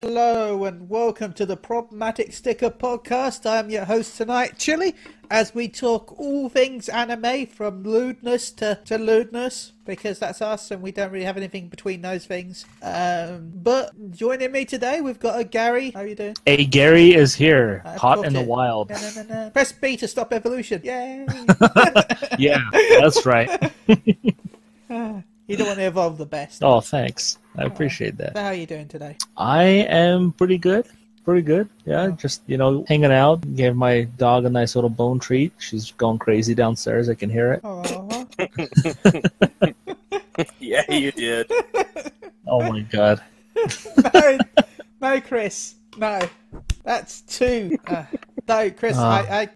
Hello and welcome to the Problematic Sticker Podcast. I am your host tonight, Chili, as we talk all things anime from lewdness to lewdness, because that's us and we don't really have anything between those things. But joining me today, we've got a Gary. How are you doing? Hey, Gary is here, hot in the wild. No. Press B to stop evolution. Yay! Yeah, that's right. You don't want to evolve the best. Oh, thanks. I appreciate that. So how are you doing today? I am pretty good. Pretty good. Yeah, just, hanging out. Gave my dog a nice little bone treat. She's going crazy downstairs. I can hear it. Aww. Yeah, you did. Oh, my God. No, Chris. No. That's two. No, Chris, I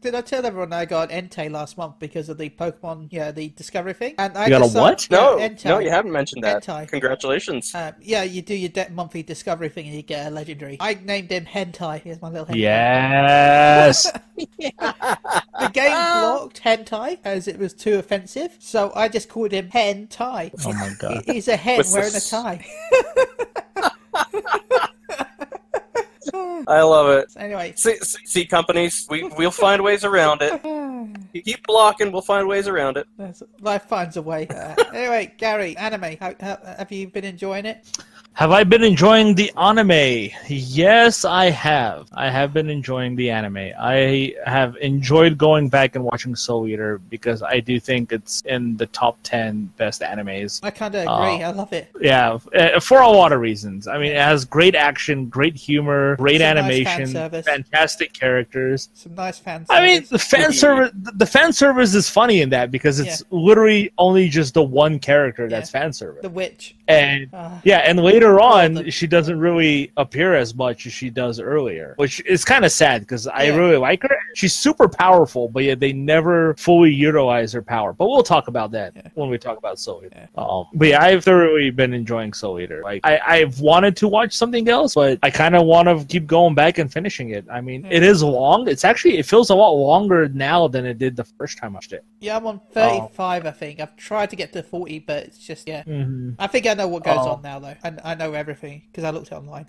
did I tell everyone I got an Entei last month because of the Pokemon, the Discovery thing? And I got a what? No, Entei. no, you haven't mentioned that. Hentai. Congratulations. You do your monthly Discovery thing and you get a legendary. I named him Hentai. Here's my little Hentai. Yes! The game blocked Hentai as it was too offensive, so I just called him Hentai. Oh my God. He's a hen wearing a tie. I love it. Anyway. See companies, we'll find ways around it. You keep blocking, we'll find ways around it. Life finds a way. Anyway, Gary, anime, how have you been enjoying it? Have I been enjoying the anime? Yes, I have. I have been enjoying the anime. I have enjoyed going back and watching Soul Eater because I do think it's in the top 10 best animes. I kind of agree. I love it. Yeah, for a lot of reasons. I mean, it has great action, great humor, great animation, nice fantastic characters. Some nice fan service. I mean, the fan service is funny in that because it's literally only just the one character that's fan service. The witch. And and later on, she doesn't really appear as much as she does earlier, which is kind of sad because I really like her. She's super powerful, but yet they never fully utilize her power. But we'll talk about that when we talk about Soul Eater. But yeah, I've thoroughly been enjoying Soul Eater. Like I've wanted to watch something else, but I kind of want to keep going back and finishing it. I mean, it is long. It feels a lot longer now than it did the first time I watched it. Yeah, I'm on 35, I think. I've tried to get to 40, but it's just, I think I know what goes on now, though. And I know everything, because I looked it online.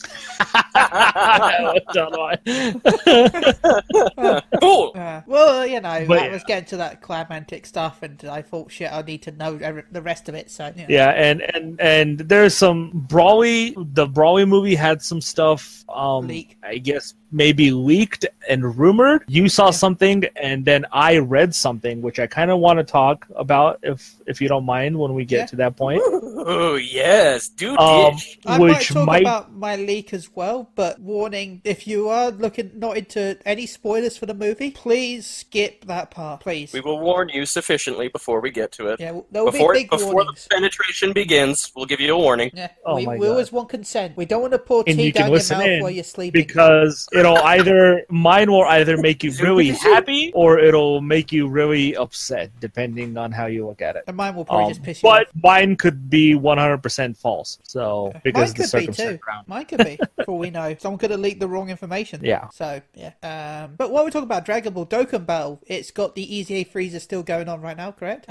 Cool! Well, I was getting to that climactic stuff, and I thought, shit, I need to know the rest of it, so, Yeah, and there's some Brawly, the Brawly movie had some stuff, leak. I guess, maybe leaked and rumored. You saw something, and then I read something, which I kind of want to talk about, if you don't mind, when we get to that point. Oh, yes, do dish. I might talk about my leak as well, but warning, if you are not into any spoilers for the movie, please skip that part, please. We will warn you sufficiently before we get to it. Yeah, there will be big before warnings. The penetration begins, we'll give you a warning. Yeah, we always want consent. We don't want to pour tea down your mouth while you're sleeping. Because mine will either make you really happy or it'll make you really upset, depending on how you look at it. And mine will probably just piss you off. But mine could be 100% false. So because mine could be too. Mine could be, for all we know. Someone could have leaked the wrong information. Yeah. So but while we talk about Dragon Ball Dokkan Battle, it's got the EZA freezer still going on right now, correct?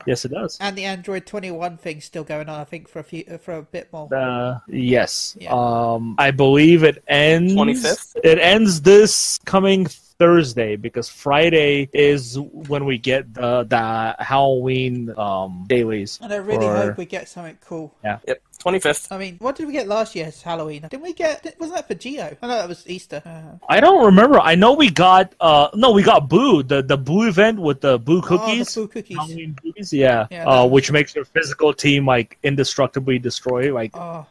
Yes, it does. And the Android 21 thing still going on, I think, for a bit more. Yes. Yeah. I believe it ends 25th. It ends this coming Thursday because Friday is when we get the Halloween dailies. And I really hope we get something cool. Yeah. Yep. 25th. I mean, what did we get last year's Halloween? Didn't we get... Wasn't that for Geo? I know that was Easter. I don't remember. I know we got... we got Boo. The Boo event with the Boo cookies. Oh, the Boo cookies. Halloween cookies, which makes your physical team, indestructibly destroy.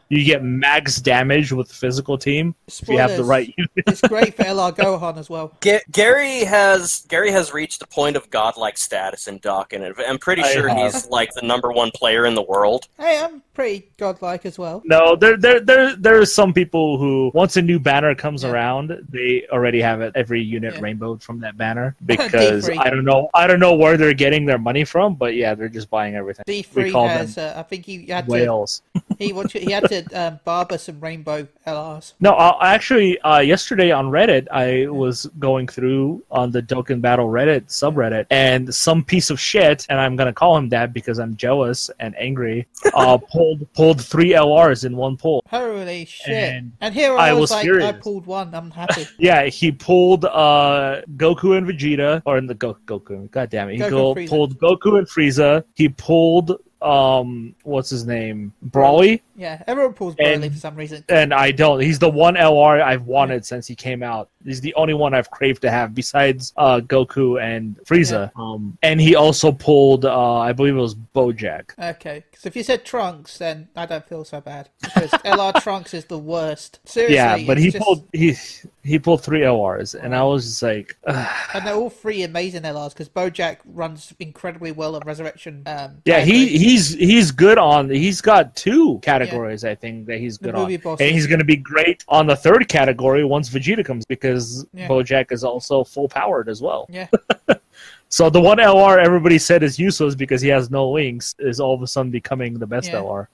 You get max damage with the physical team if you have the right unit. It's great for LR Gohan as well. Gary has reached the point of godlike status in Dokkan, and I'm pretty sure he's, the #1 player in the world. Hey, I'm pretty godlike as well. No, there are some people who, once a new banner comes around, they already have every unit rainbowed from that banner because I don't know where they're getting their money from, but they're just buying everything. D3 has, I think he had whales. He had to barber some rainbow LRs. No, actually, yesterday on Reddit, I was going through on the Dokkan Battle Reddit subreddit, and some piece of shit, and I'm gonna call him that because I'm jealous and angry, pulled 3 LRs in one pull. Holy shit! And here I was like, furious. I pulled one. I'm happy. Yeah, he pulled Goku and Vegeta, or in the Goku. God damn it! He pulled Goku and Frieza. He pulled what's his name? Broly. Yeah, everyone pulls Broly for some reason. And I don't. He's the one LR I've wanted since he came out. He's the only one I've craved to have besides Goku and Frieza. Yeah. And he also pulled, I believe it was Blowjack. Okay, because if you said Trunks, then I don't feel so bad. Because LR Trunks is the worst. Seriously. Yeah, but he pulled 3 LRs, and I was just like... And they're all 3 amazing LRs, because Blowjack runs incredibly well on Resurrection. Yeah, he's good on... He's got 2 categories, I think, that he's good on. And he's going to be great on the 3rd category once Vegeta comes, because Blowjack is also full-powered as well. Yeah. So the one LR everybody said is useless because he has no wings is all of a sudden becoming the best LR.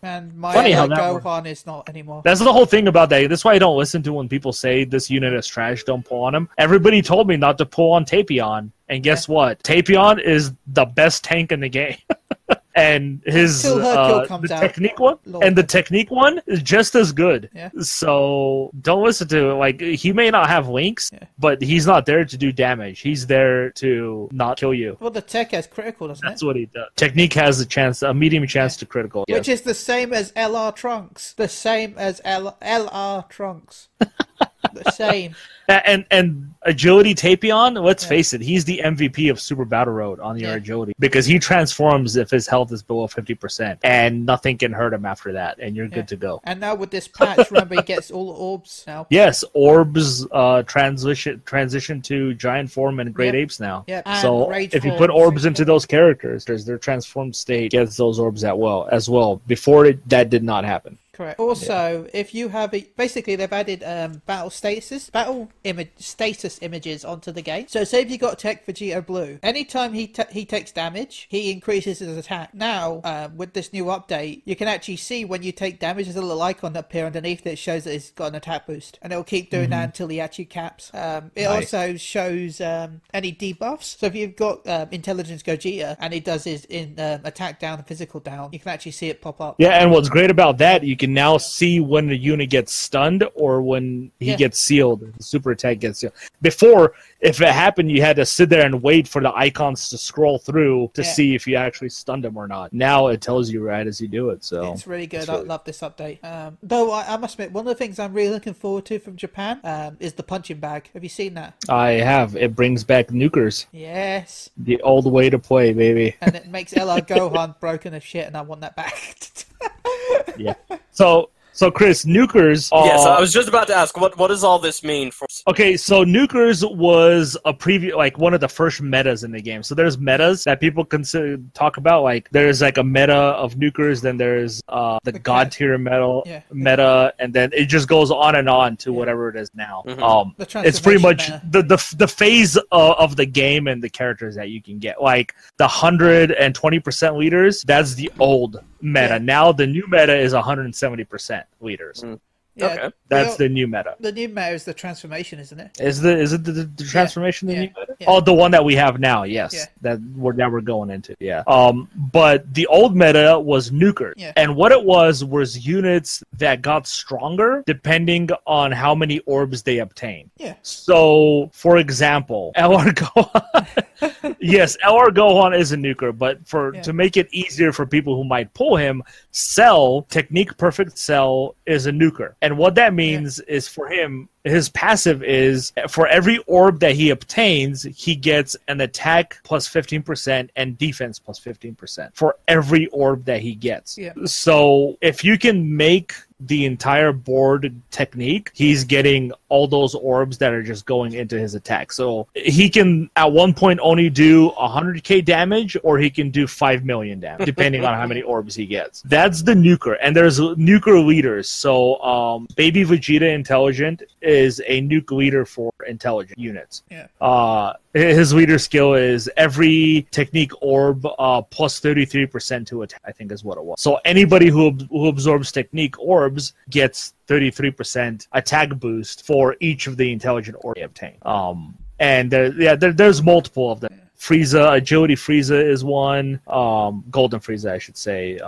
And my Gohan is not anymore. That's the whole thing about that. That's why I don't listen to when people say this unit is trash, don't pull on him. Everybody told me not to pull on Tapion. And guess what? Tapion is the best tank in the game. And his the technique one and the technique one is just as good. Yeah. So don't listen to it. Like, he may not have links, but he's not there to do damage. He's there to not kill you. Well, the tech has critical, doesn't it? That's what he does. Technique has a medium chance to critical, which is the same as LR Trunks. The same as LR Trunks. The same. And agility Tapion, let's face it, he's the MVP of Super Battle Road on your agility, because he transforms if his health is below 50%, and nothing can hurt him after that, and you're good to go. And now with this patch, remember, he gets all the orbs now. Yes, orbs transition to giant form and great apes now. Yep. So if you put orbs into those characters, their transformed state gets those orbs as well. Before that did not happen. Correct. Also, if you have basically they've added battle status images onto the game. So say if you got Tech Vegeta Blue, anytime he takes damage, he increases his attack. Now, with this new update, you can actually see when you take damage, there's a little icon up here underneath that shows that it's got an attack boost, and it'll keep doing that until he actually caps. It also shows any debuffs. So if you've got Intelligence Gogeta and he does his attack down and physical down, you can actually see it pop up. Yeah, and what's great about that, you can now see when the unit gets stunned or when he gets sealed. The super attack gets sealed. Before, if it happened, you had to sit there and wait for the icons to scroll through to see if you actually stunned him or not. Now it tells you right as you do it. So it's really good. I love this update. Though I must admit, one of the things I'm really looking forward to from Japan is the punching bag. Have you seen that? I have. It brings back nukers. Yes. The old way to play, baby. And it makes LR Gohan broken as shit, and I want that back. Yeah. So Chris, nukers. Yes, I was just about to ask, what does all this mean for? Okay, so nukers was a preview, like one of the first metas in the game. So there's metas that people talk about. Like there's like a meta of nukers, then there's the god tier meta, and then it just goes on to whatever it is now. It's pretty much the phase of the game and the characters that you can get. Like the 120% leaders, that's the old meta. Now the new meta is 170% leaders. Yeah, okay. That's the new meta. The new meta is the transformation, isn't it? Is it the transformation the new meta? Yeah. Oh, the one that we have now, yes. Yeah. That we're going into, yeah. But the old meta was nukers. Yeah. And what it was units that got stronger depending on how many orbs they obtained. Yeah. So, for example, LR Gohan. Yes, LR Gohan is a nuker, but to make it easier for people who might pull him, Cell, Technique Perfect Cell, is a nuker. And what that means is for him, his passive is for every orb that he obtains, he gets an attack plus 15% and defense plus 15% for every orb that he gets. Yeah. So if you can make the entire board technique, he's getting all those orbs that are just going into his attack. So he can at one point only do 100k damage, or he can do 5 million damage, depending on how many orbs he gets. That's the nuker. And there's nuker leaders. So Baby Vegeta Intelligent is a nuke leader for intelligent units. Yeah. His leader skill is every technique orb plus 33% to attack, I think is what it was. So anybody who absorbs technique orbs gets 33% attack boost for each of the intelligent orbs they obtain. And there's multiple of them. Frieza, Agility Frieza is one. Golden Frieza, I should say.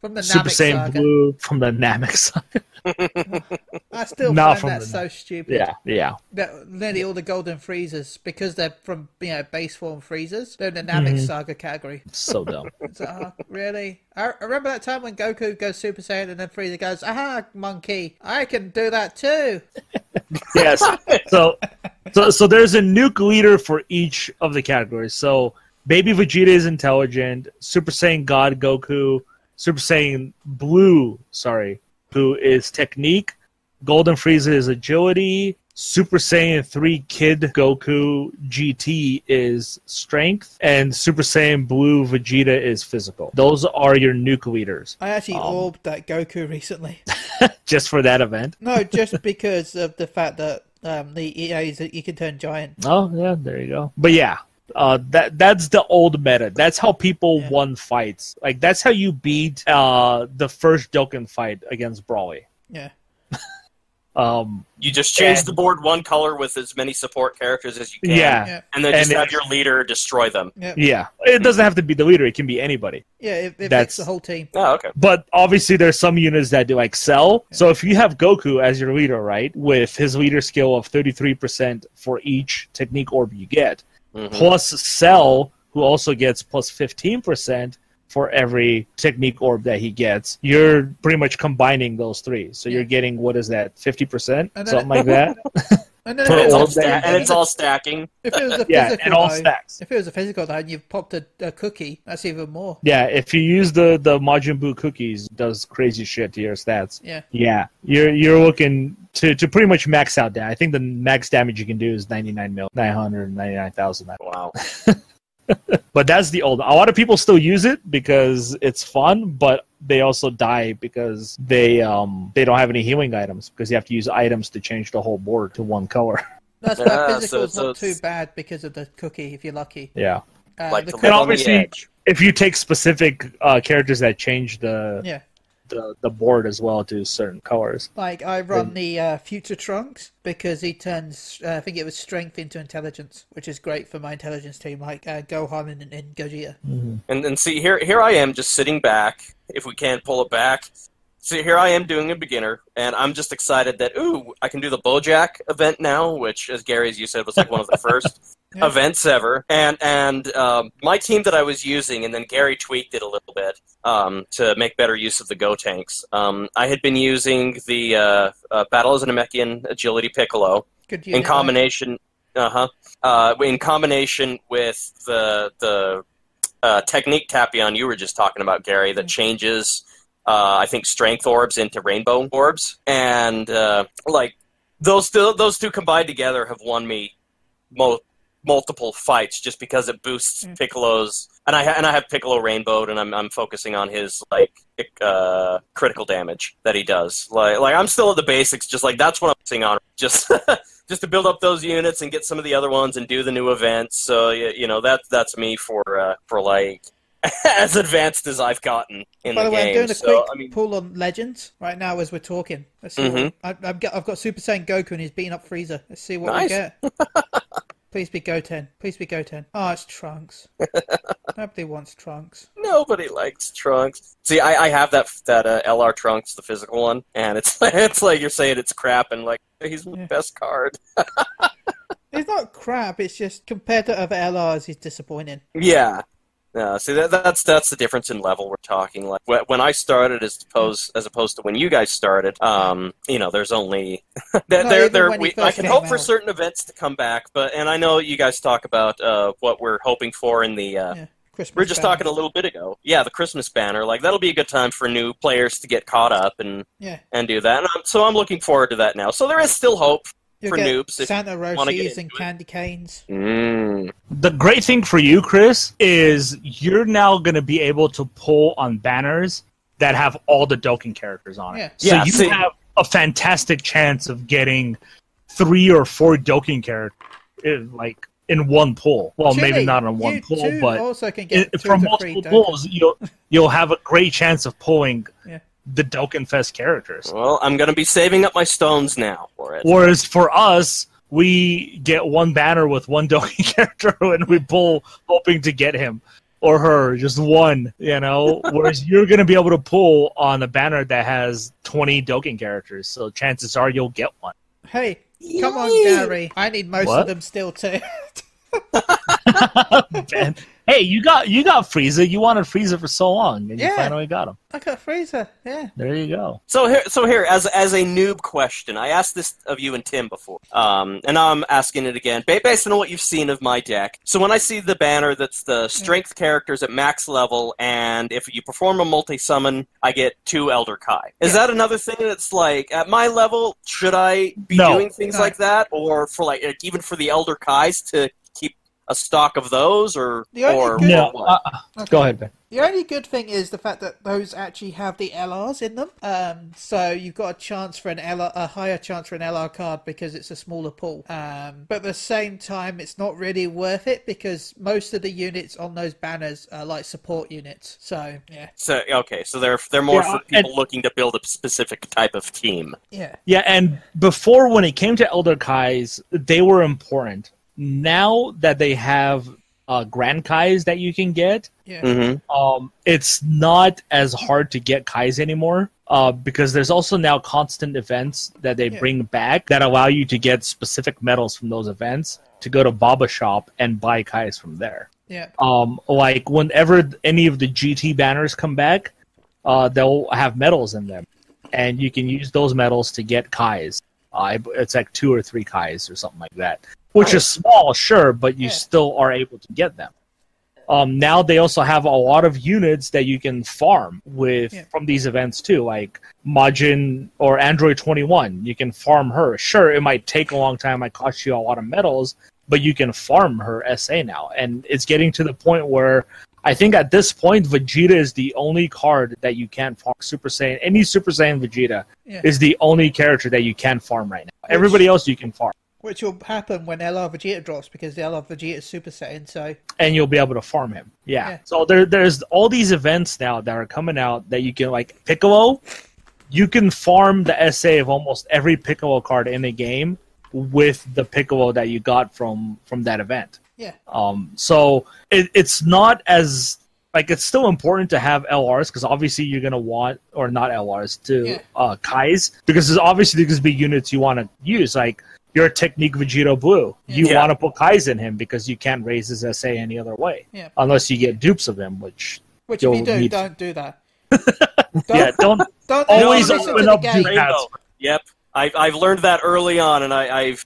From the Super Namek Saiyan saga. Blue from the Namek saga. I still Not find that from so stupid. Yeah. That nearly all the Golden Freezers, because they're from base form Freezers, they're in the Namek saga category. So dumb. So, really? I remember that time when Goku goes Super Saiyan and then Frieza goes, "Aha, monkey! I can do that too." Yes. So there's a nuke leader for each of the categories. So Baby Vegeta is intelligent. Super Saiyan God Goku. Super Saiyan Blue, who is technique. Golden Frieza is agility. Super Saiyan 3 Kid Goku GT is strength. And Super Saiyan Blue Vegeta is physical. Those are your nuke leaders. I actually orbed that Goku recently. Just for that event? No, just because of the fact that you can turn giant. Oh, yeah, there you go. But yeah. That's the old meta. That's how people won fights. Like, that's how you beat the first Dokkan fight against Brawly. Yeah. You just change the board one color with as many support characters as you can. Yeah. And then just have your leader destroy them. Yeah. It doesn't have to be the leader. It can be anybody. Yeah, it's the whole team. Oh, okay. But obviously there's some units that do like Cell. Yeah. So if you have Goku as your leader, right, with his leader skill of 33% for each technique orb you get, plus Cell, who also gets plus 15% for every technique orb that he gets, you're pretty much combining those three. So you're getting, what is that, 50%? Something like that? And it's all stacking. If it was a physical, and all stacks. If it was a physical though, and you've popped a cookie, that's even more. Yeah, if you use the Majin Buu cookies, it does crazy shit to your stats. Yeah, you're looking to pretty much max out that. I think the max damage you can do is 999,000. Wow. But that's the old. A lot of people still use it because it's fun, but they also die because they don't have any healing items because you have to use items to change the whole board to one color. That's why physical is not too bad because of the cookie if you're lucky. Yeah. Like and obviously, if you take specific characters that change the board as well to certain colors. Like I run the Future Trunks because he turns, I think it was strength into intelligence, which is great for my intelligence team, like Gohan and Gogeta. And see, here I am just sitting back, if we can pull it back. See, here I am doing a beginner, and I'm just excited that, I can do the Blowjack event now, which, as Gary, as you said, was like one of the first events ever. And my team that I was using, and then Gary tweaked it a little bit to make better use of the Go tanks. I had been using the Battle as a Namekian Agility Piccolo in combination. In combination with the technique Tapion you were just talking about, Gary, that changes. I think strength orbs into rainbow orbs, and like those two combined together have won me multiple fights just because it boosts Piccolo's, and I have Piccolo rainbowed, and I'm focusing on his like critical damage that he does. Like I'm still at the basics, just like that's what I'm focusing on, just just to build up those units and get some of the other ones and do the new events. So that's me for like. As advanced as I've gotten in the game. By the way, I'm doing a quick pull on Legends right now as we're talking. Let's see. I've got Super Saiyan Goku and he's beating up Frieza. Let's see what we get. Please be Goten. Please be Goten. Oh, it's Trunks. Nobody wants Trunks. Nobody likes Trunks. See, I have that LR Trunks, the physical one, and it's like you're saying it's crap, and like he's the best card. It's not crap. It's just compared to other LRs, he's disappointing. Yeah. See, that's the difference in level we're talking. Like when I started, as opposed to when you guys started, there's only I can hope for certain events to come back, and I know you guys talk about what we're hoping for in the. Christmas we were just talking a little bit ago. Yeah, the Christmas banner. Like that'll be a good time for new players to get caught up and do that. So I'm looking forward to that now. So there is still hope. For noobs, Santa Roshis and candy canes. The great thing for you, Chris, is you're now going to be able to pull on banners that have all the Dokkan characters on it. So you have a fantastic chance of getting 3 or 4 Dokkan characters like in one pull. Well, maybe not in one pull, but also can get from multiple pulls, you'll have a great chance of pulling. The Dokkan Fest characters. Well, I'm going to be saving up my stones now for it. Whereas for us, we get one banner with one Dokkan character and we pull hoping to get him or her, just one, whereas you're going to be able to pull on a banner that has 20 Dokkan characters, so chances are you'll get one. Hey, come on, Gary. I need most of them still, too. Ben, hey, you got Frieza. You wanted Frieza for so long, and you finally got him. I got Frieza. Yeah. There you go. So here, as a noob question, I asked this of you and Tim before, and now I'm asking it again, based on what you've seen of my deck. So when I see the banner that's the strength characters at max level, and if you perform a multi-summon, I get 2 Elder Kai. Is that another thing that's like, at my level, should I be doing things like that, or for like even for the Elder Kais to keep a stock of those, or no? Go ahead, Ben. The only good thing is the fact that those actually have the LRs in them. So you've got a chance for a higher chance for an LR card because it's a smaller pool. But at the same time, it's not really worth it because most of the units on those banners are like support units. So yeah. So okay, so they're more for people looking to build a specific type of team. Yeah. Yeah, and before when it came to Elder Kais, they were important. Now that they have Grand Kais that you can get, it's not as hard to get Kais anymore because there's also now constant events that they bring back that allow you to get specific medals from those events to go to Baba Shop and buy Kais from there. Yeah. Like whenever any of the GT banners come back, they'll have medals in them, and you can use those medals to get Kais. It's like 2 or 3 Kais or something like that. Which is small, sure, but you still are able to get them. Now they also have a lot of units that you can farm from these events too, like Majin or Android 21. You can farm her. Sure, it might take a long time, might cost you a lot of medals, but you can farm her SA now. And it's getting to the point where I think at this point, Vegeta is the only card that you can farm. Super Saiyan, any Super Saiyan Vegeta is the only character that you can farm right now. Everybody else you can farm. Which will happen when LR Vegeta drops because the LR Vegeta is Super Saiyan, so... And you'll be able to farm him. Yeah. So there's all these events now that are coming out that you can, like, Piccolo, you can farm the SA of almost every Piccolo card in the game with the Piccolo that you got from that event. Yeah. So it's not as... Like, it's still important to have LRs, because obviously you're going to want... Or not LRs, to Kais. Because there's obviously going to be units you want to use, like... You're a Technique Vegeta Blue. You want to put Kais in him because you can't raise his SA any other way. Yeah. Unless you get dupes of him, which if you do, don't do that. Don't always open up dupe hats. Yep. I've learned that early on, and I've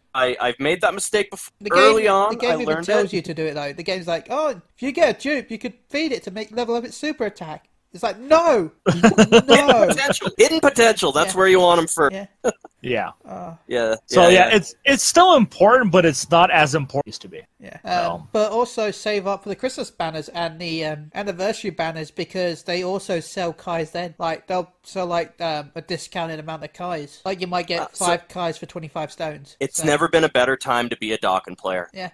made that mistake before. The game even tells you to do it, though. The game's like, if you get a dupe, you could feed it to level up its super attack. It's like, no! No! Hidden potential. That's where you want them first. Yeah. So it's still important, but it's not as important as it used to be. Yeah. But also save up for the Christmas banners and the anniversary banners because they also sell Kais then. Like they'll sell a discounted amount of Kais. Like you might get 5 Kais for 25 stones. It's never been a better time to be a Dokkan player. Yeah.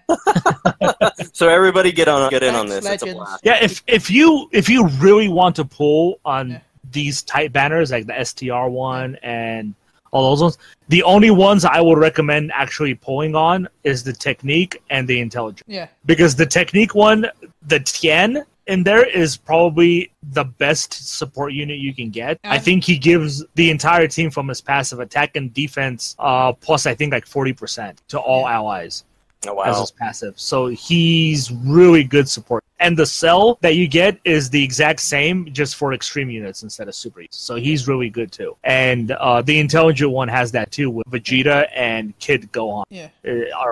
So everybody get in on this. Legends. It's a blast. Yeah, if you really want to pull on these type banners like the STR one and all those ones, the only ones I would recommend actually pulling on is the Technique and the Intelligence. Yeah. Because the Technique one, the Tien in there is probably the best support unit you can get. I think he gives the entire team from his passive attack and defense plus I think like 40% to all allies. Oh, wow. As his passive. So he's really good support. And the cell that you get is the exact same, just for extreme units instead of super. So he's really good too. And the intelligent one has that too, with Vegeta and Kid Gohan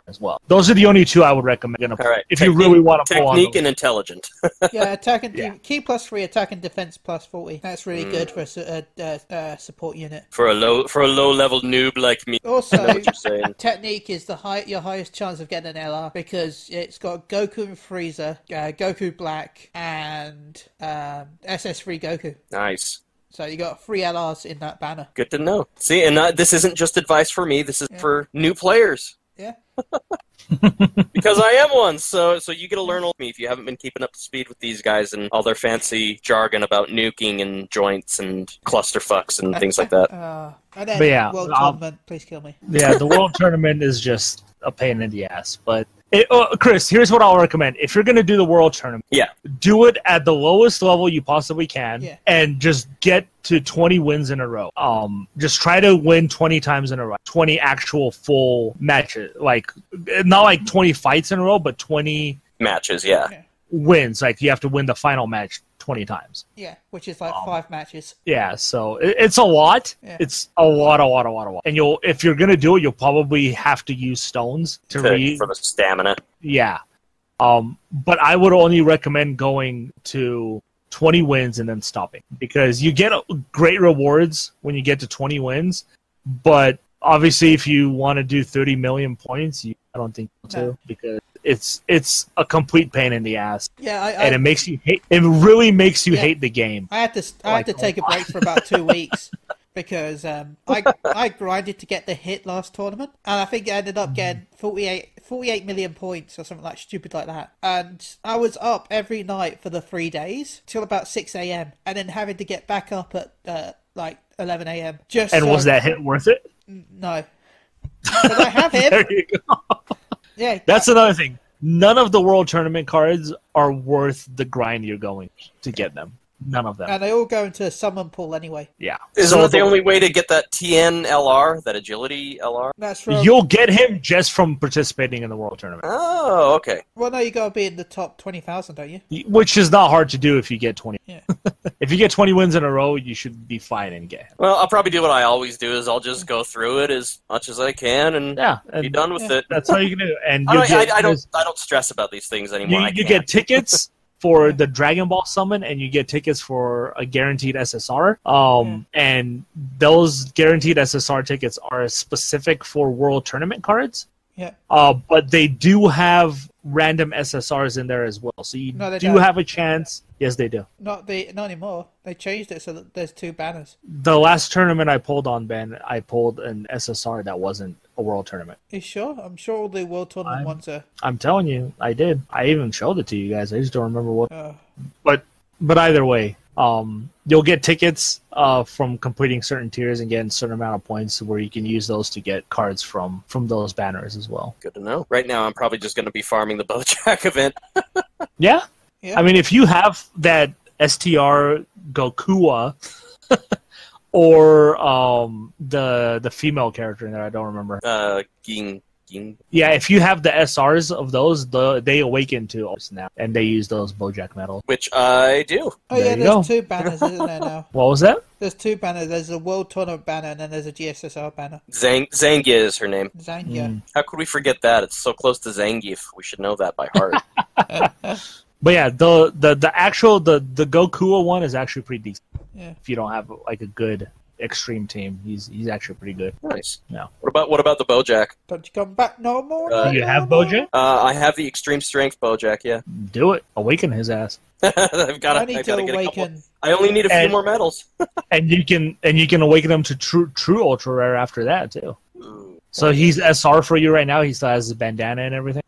as well. Those are the only 2 I would recommend. Right. If you really want to pull on Technique and intelligent. Attack and key +3, attack and defense +40. That's really good for a support unit. For a low level noob like me. Also, I know what you're saying. Technique is your highest chance of getting an LR because it's got Goku and Frieza, Goku Black, and SS3 Goku. Nice. So you got 3 LRs in that banner. Good to know. See, and this isn't just advice for me. This is for new players. Yeah. Because I am one, so you get to learn with me if you haven't been keeping up to speed with these guys and all their fancy jargon about nuking and joints and clusterfucks and things like that. And then But yeah, World Tournament, please kill me. Yeah, the World Tournament is just a pain in the ass. But Chris, here's what I'll recommend: if you're gonna do the World Tournament, do it at the lowest level you possibly can, and just get to 20 wins in a row. Just try to win 20 times in a row, 20 actual full matches, like not like 20 fights in a row, but 20 matches. Wins. Like you have to win the final match 20 times. Yeah, which is like 5 matches. Yeah, so it's a lot. Yeah. It's a lot. And if you're gonna do it, you'll probably have to use stones for the stamina. Yeah, but I would only recommend going to 20 wins and then stopping, because you get great rewards when you get to 20 wins. But obviously, if you want to do 30 million points, I don't think so, because it's a complete pain in the ass. Yeah, and it makes you hate. It really makes you hate the game. I had to take a break for about 2 weeks because I grinded to get the hit last tournament, and I think I ended up getting 48 million points or something like stupid like that. And I was up every night for the 3 days till about 6 a.m. and then having to get back up at like 11 a.m. Was that hit worth it? No, but I have him. There you go. Yeah, that's another thing. None of the World Tournament cards are worth the grind you're going to get them. None of them. And they all go into a summon pool anyway. Yeah. Isn't that the only way to get that TN LR, that agility LR? That's right. You'll get him just from participating in the World Tournament. Oh, okay. Well, no, you got to be in the top 20,000, don't you? Which is not hard to do if you get 20. Yeah. If you get 20 wins in a row, you should be fine and get him. Well, I'll probably do what I always do, is I'll just go through it as much as I can and be done with it. That's all you can do. And I don't stress about these things anymore. You get tickets for the Dragon Ball summon, and you get tickets for a guaranteed SSR. And those guaranteed SSR tickets are specific for World Tournament cards. Yeah. But they do have random SSRs in there as well, so you do have a chance. Yes, they do. Not anymore. They changed it so that there's 2 banners. The last tournament I pulled on, Ben, I pulled an SSR that wasn't a World Tournament. You sure? I'm sure all the World Tournament ones are. I'm telling you, I did. I even showed it to you guys. I just don't remember what. But either way, you'll get tickets from completing certain tiers and getting a certain amount of points, where you can use those to get cards from those banners as well. Good to know. Right now, I'm probably just going to be farming the Blowjack event. Yeah. I mean, if you have that STR Gokua or the female character in there, I don't remember. Ging. Yeah, if you have the SRs of those, they awaken to us now, and they use those Blowjack medals. Which I do. Oh yeah, there's 2 banners, isn't there now? What was that? There's 2 banners. There's a World Tournament banner, and then there's a GSSR banner. Zangia is her name. Zangia. How could we forget that? It's so close to Zangief. We should know that by heart. But yeah, the actual the Goku one is actually pretty decent. Yeah. If you don't have like a good extreme team, he's actually pretty good. Nice. Yeah. What about the Blowjack? Don't you come back no more? Do you have Blowjack? I have the extreme strength Blowjack. Yeah. Do it. Awaken his ass. I've got to get a couple. I only need a few more medals. and you can awaken him to true ultra rare after that too. So he's SR for you right now. He still has his bandana and everything.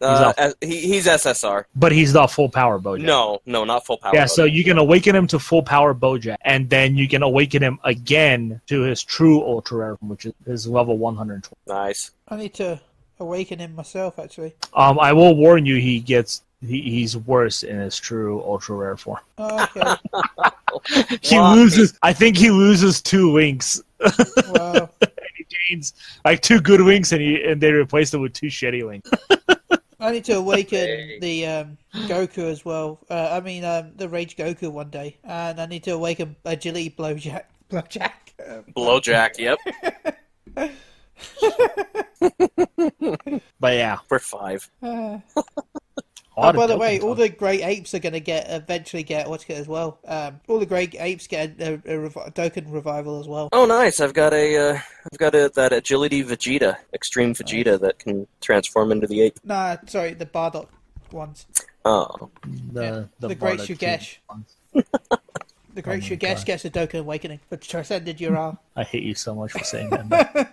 He's SSR, but he's not full power Bojack. No, not full power. Yeah, so you can awaken him to full power Bojack, and then you can awaken him again to his true ultra rare, which is level 120. Nice. I need to awaken him myself, actually. I will warn you, he's worse in his true ultra rare form. Oh, okay. I think he loses 2 links. Wow. Gains like 2 good wings, and they replaced it with 2 shitty wings. I need to awaken the Goku as well. The Rage Goku one day, and I need to awaken Agility Blowjack. Blowjack, yep. But yeah, we're 5. By the way, all the great apes are going to eventually get as well. All the great apes get a Dokkan revival as well. Oh, nice! I've got that agility Vegeta, extreme Vegeta that can transform into the ape. Nah, sorry, the Bardock ones. Oh, the great Shugesh. The great Shugesh gets a Dokkan awakening, but transcended Ural. I hate you so much for saying that.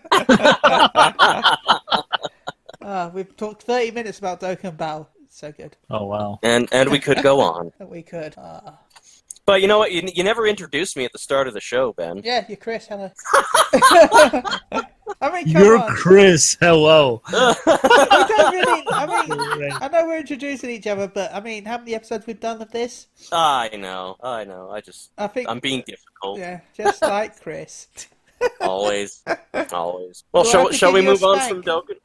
talked 30 minutes about Dokkan Bao. So good. Oh, wow. And we could go on. We could. But you know what? You never introduced me at the start of the show, Ben. Yeah, you're Chris. Hello. I mean, You're Chris. Hello. We don't really. I know we're introducing each other, but I mean, how many episodes we've done of this? I know. I think I'm being difficult. Yeah, just like Chris. Always. Well, shall we move on from Dokkan?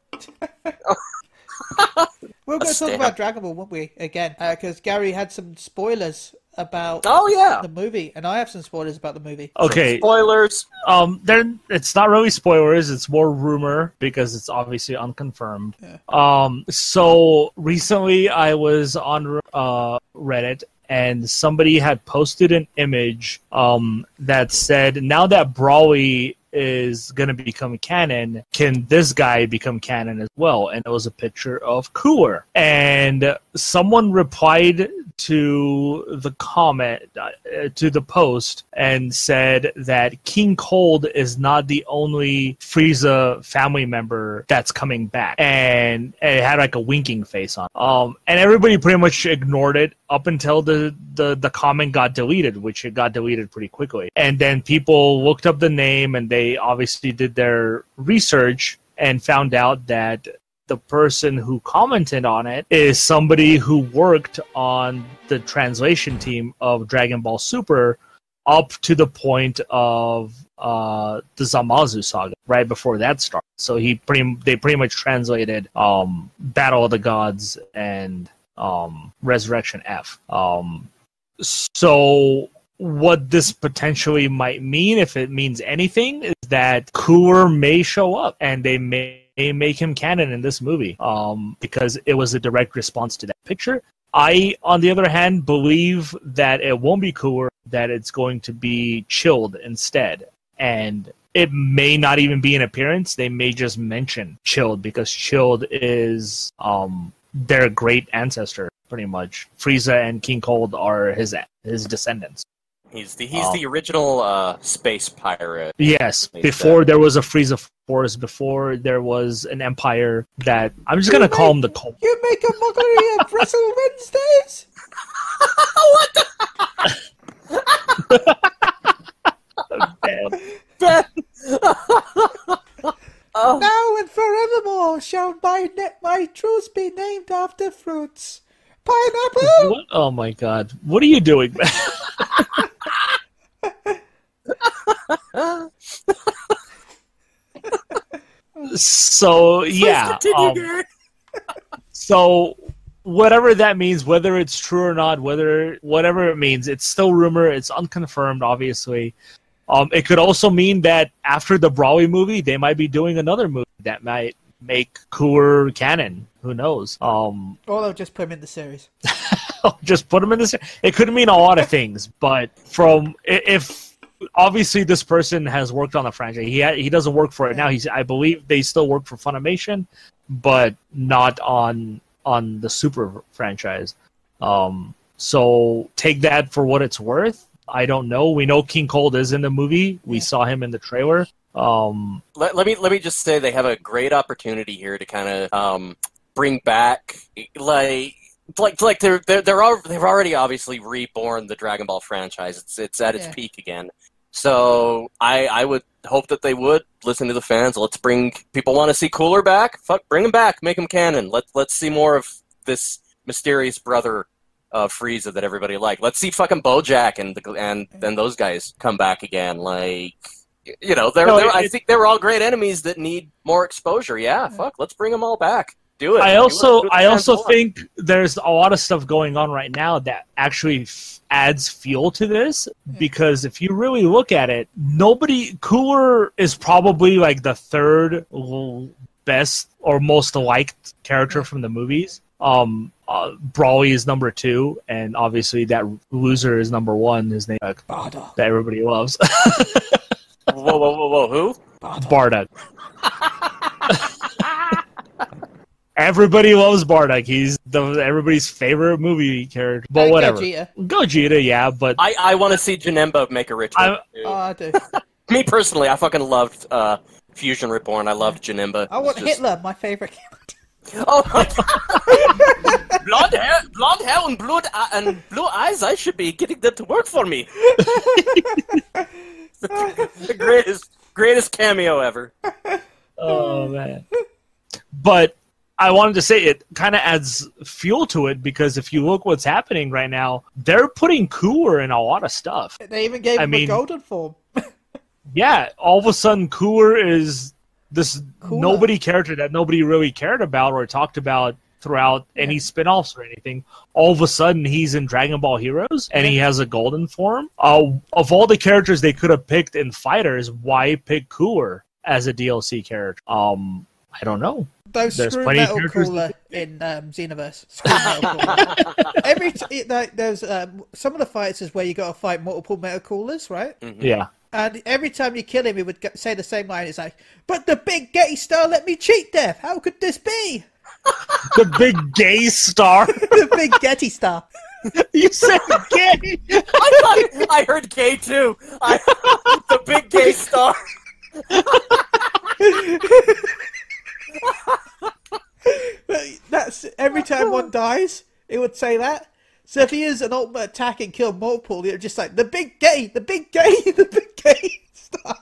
We're going to talk about Dragon Ball, won't we? Again, because Gary had some spoilers about the movie, and I have some spoilers about the movie. Okay, spoilers. It's not really spoilers; it's more rumor because it's obviously unconfirmed. Yeah. So recently, I was on Reddit, and somebody had posted an image that said, "Now that Brawly is going to become canon, can this guy become canon as well?" And it was a picture of Cooler. And someone replied to the comment, to the post, and said that King Cold is not the only Frieza family member that's coming back. And it had like a winking face on. And everybody pretty much ignored it up until the comment got deleted, which it got deleted pretty quickly. And then people looked up the name, and they obviously did their research and found out that the person who commented on it is somebody who worked on the translation team of Dragon Ball Super up to the point of the Zamasu saga, right before that started. So they pretty much translated Battle of the Gods and Resurrection F. So what this potentially might mean, if it means anything, is that Cooler may show up, and they may make him canon in this movie, because it was a direct response to that picture. I, on the other hand, believe that it won't be Cooler, that it's going to be Chilled instead. And it may not even be an appearance. They may just mention Chilled, because Chilled is their great ancestor, pretty much. Frieza and King Cold are his descendants. He's the original space pirate. Yes, before there was a Frieza Force, before there was an empire that... I'm just going to call him the Cold. You make a mockery of Wrestle Wednesdays? What the... Ben. Oh. Now and forevermore shall my truths be named after fruits. Pineapple? What? Oh my god. What are you doing? So, yeah. So, whatever that means, whether it's true or not, whatever it means, it's still rumor. It's unconfirmed, obviously. It could also mean that after the Brawly movie, they might be doing another movie that might make Cooler canon. Who knows? Or they'll just put him in the series. Just put him in the series. It could mean a lot of things, but if obviously this person has worked on the franchise, he doesn't work for it now. I believe they still work for Funimation, but not on the Super franchise. So take that for what it's worth. I don't know. We know King Cold is in the movie. We saw him in the trailer. Let me just say they have a great opportunity here to kind of bring back they've already obviously reborn the Dragon Ball franchise. It's at its peak again. So I would hope that they would listen to the fans. Let's bring people want to see Cooler back. Fuck, bring him back. Make him canon. Let's see more of this mysterious brother of Frieza that everybody liked. Let's see fucking Blowjack and those guys come back again. Like, you know, I think they were all great enemies that need more exposure. Yeah, fuck, let's bring them all back. Do it. I also think there's a lot of stuff going on right now that actually adds fuel to this, because if you really look at it, Cooler is probably like the third best or most liked character from the movies. Brawly is number 2, and obviously that loser is number 1. His name that everybody loves. Whoa! Who? Bardock. Everybody loves Bardock. He's everybody's favorite movie character. But whatever. Gogeta, yeah, but I want to see Janemba make a return. I do. Me personally, I fucking loved Fusion Reborn. I loved Janemba. I want Hitler, my favorite character. Oh my God. Blonde hair and blue eyes. I should be getting them to work for me. The greatest cameo ever. Oh man! But I wanted to say it kind of adds fuel to it because if you look what's happening right now, they're putting Cooler in a lot of stuff. They even gave him a golden form. Yeah, all of a sudden Cooler is this nobody character that nobody really cared about or talked about throughout any spin-offs or anything. All of a sudden he's in Dragon Ball Heroes and he has a golden form. Of all the characters they could have picked in Fighters, why pick Cooler as a DLC character? I don't know. There's Screw Metal Cooler in Xenoverse. There's some of the fights is where you got to fight multiple Metal Coolers, right? Mm-hmm. Yeah. And every time you kill him, he would say the same line. It's like, "But the big gay star let me cheat death. How could this be?" The big gay star. The big Getty star. You said gay. I heard gay too. The big gay star. That's every time one dies, it would say that. So if he uses an ultimate attack and kill multiple, it would just like the big gay star.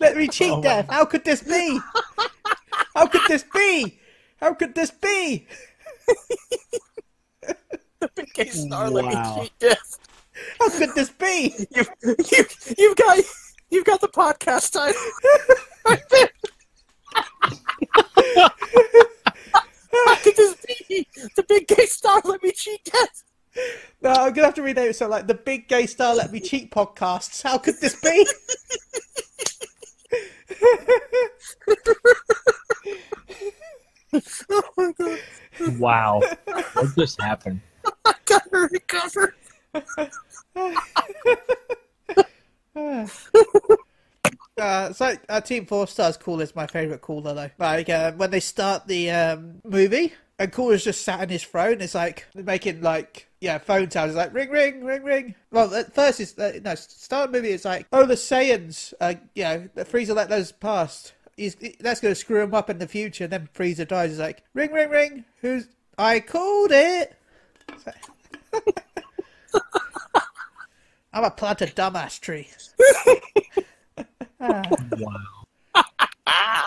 Let me cheat death. How could this be? How could this be? How could this be? The big gay star. Let me cheat death. How could this be? You've got the podcast title right there. How could this be? The big gay star let me cheat death. No, I'm gonna have to rename it so like the big gay star let me cheat podcasts. How could this be? Oh my God! Wow, what just happened? I gotta recover. It's like Team 4 Star's Cooler is my favourite Cooler though. Like when they start the movie and Cooler's just sat in his throne, it's like making like phone sounds. It's like ring ring ring ring. Well, at first it's start of the movie. It's like the Saiyans, Frieza let those past. That's going to screw him up in the future. And then Frieza dies. He's like ring ring ring. I called it. I'm a plant a dumbass tree.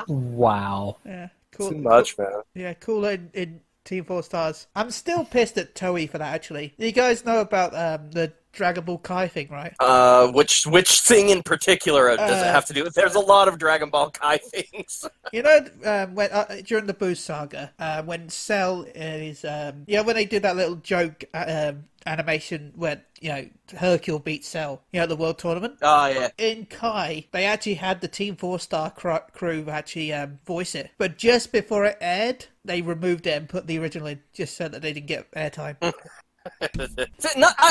Wow. Yeah, cool. Too much, man. Yeah, Cooler in Team 4 Stars. I'm still pissed at Toei for that, actually. You guys know about the Dragon Ball Kai thing, right? Which thing in particular does it have to do with? There's a lot of Dragon Ball Kai things. You know, when during the Boo Saga, when Cell is, when they did that little joke animation where, Hercule beats Cell, at the World Tournament? Oh, yeah. In Kai, they actually had the Team 4 Star crew actually voice it. But just before it aired, they removed it and put the original in, just so that they didn't get airtime.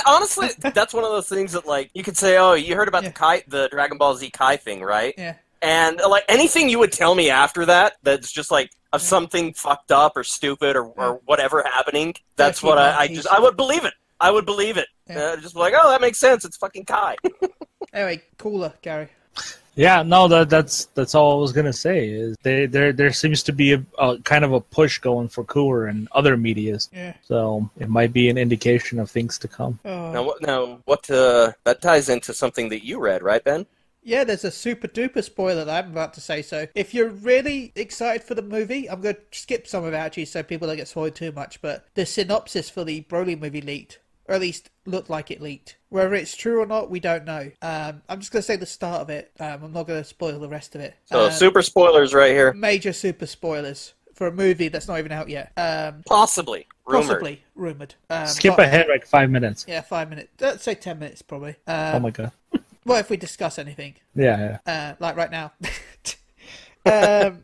Honestly, that's one of those things that, like, you could say, oh, you heard about the Dragon Ball Z Kai thing, right? Yeah. And, like, anything you would tell me after that's just, like, of something fucked up or stupid or whatever happening, that's what I would believe it. I would believe it. Yeah. Just like, oh, that makes sense. It's fucking Kai. Anyway, Cooler, Gary. Yeah, no, that's all I was gonna say. Is there seems to be a kind of a push going for Cooler and other medias. Yeah. So it might be an indication of things to come. Oh. Now what? That ties into something that you read, right, Ben? Yeah, there's a super duper spoiler that I'm about to say. So if you're really excited for the movie, I'm going to skip some of it actually so people don't get spoiled too much. But the synopsis for the Broly movie leaked. Or at least looked like it leaked. Whether it's true or not, we don't know. I'm just going to say the start of it. I'm not going to spoil the rest of it. So super spoilers right here. Major super spoilers for a movie that's not even out yet. Possibly. Rumored. Skip ahead like 5 minutes. Yeah, 5 minutes. Let's say 10 minutes probably. Oh my god. Well, if we discuss anything. Yeah. Like right now.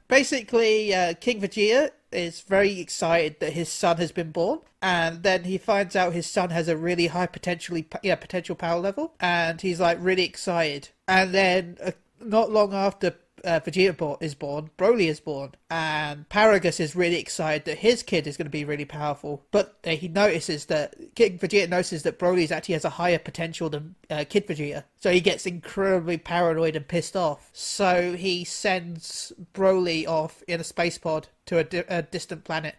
Basically, King Vegeta is very excited that his son has been born, and then he finds out his son has a really high potential power level, and he's like really excited. And then not long after Vegeta is born, Broly is born, and Paragus is really excited that his kid is going to be really powerful. But King Vegeta notices that Broly actually has a higher potential than Kid Vegeta. So he gets incredibly paranoid and pissed off. So he sends Broly off in a space pod to a distant planet.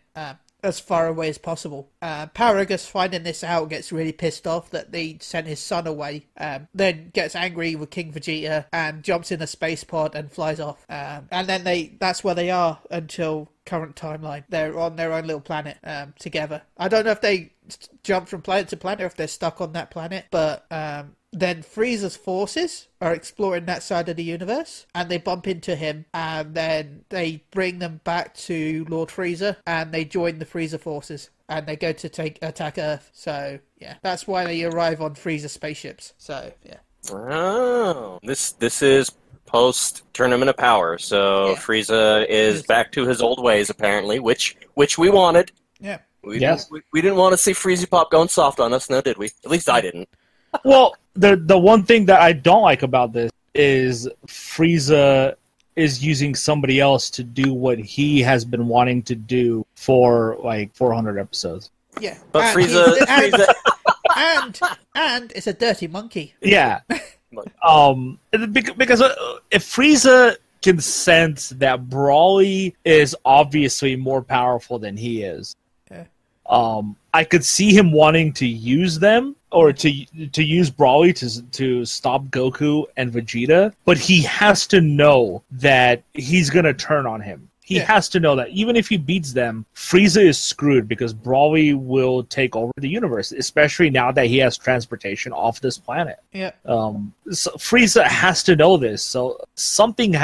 As far away as possible. Paragus, finding this out, gets really pissed off that they sent his son away, then gets angry with King Vegeta and jumps in a space pod and flies off. And then that's where they are until current timeline. They're on their own little planet together. I don't know if they jump from planet to planet or if they're stuck on that planet, but then Frieza's forces are exploring that side of the universe, and they bump into him, and then they bring them back to Lord Frieza, and they join the Frieza forces, and they go to attack Earth. So, yeah, that's why they arrive on Frieza spaceships. So, yeah. Oh, this is post-Tournament of Power, so yeah. Frieza is back to his old ways, apparently, which we wanted. Yeah. We didn't want to see Freezy Pop going soft on us, no, did we? At least I didn't. Well, the one thing that I don't like about this is Frieza is using somebody else to do what he has been wanting to do for like 400 episodes. Yeah, but and Frieza and it's a dirty monkey. Yeah, because if Frieza can sense that Broly is obviously more powerful than he is, I could see him wanting to use them. Or to use Broly to stop Goku and Vegeta, but he has to know that he's gonna turn on him. He has to know that even if he beats them, Frieza is screwed because Broly will take over the universe, especially now that he has transportation off this planet. Yeah. So Frieza has to know this. So something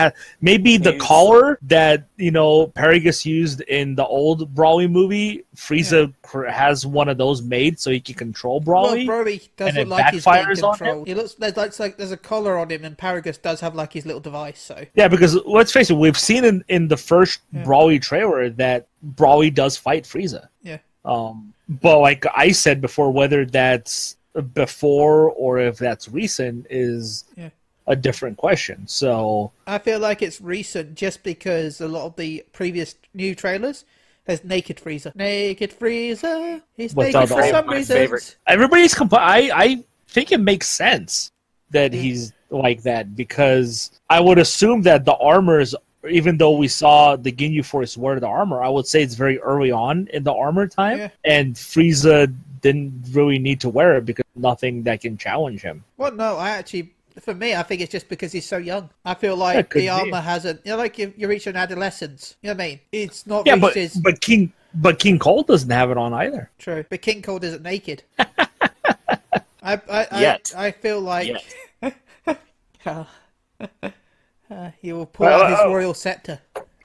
maybe the collar that Paragus used in the old Broly movie. Frieza has one of those made so he can control Broly. Well, Broly does look like he's being controlled. He looks like there's a collar on him, and Paragus does have like his little device. So yeah, because let's face it, we've seen in the first Broly trailer that Broly does fight Frieza. Yeah. But like I said before, whether that's before or if that's recent is a different question. So I feel like it's recent just because a lot of the previous new trailers, there's naked Frieza. Naked Frieza. He's naked for some reason. Everybody's I think it makes sense that he's like that because I would assume that the armors, even though we saw the Ginyu Force wear the armor, I would say it's very early on in the armor time, and Frieza didn't really need to wear it because nothing that can challenge him. Well, no, for me, I think it's just because he's so young. I feel like the armor hasn't, like you reach an adolescence. You know what I mean? It's not reached his... But King Cold doesn't have it on either. True, but King Cold isn't naked. Yet. I feel like he will pull out his royal scepter.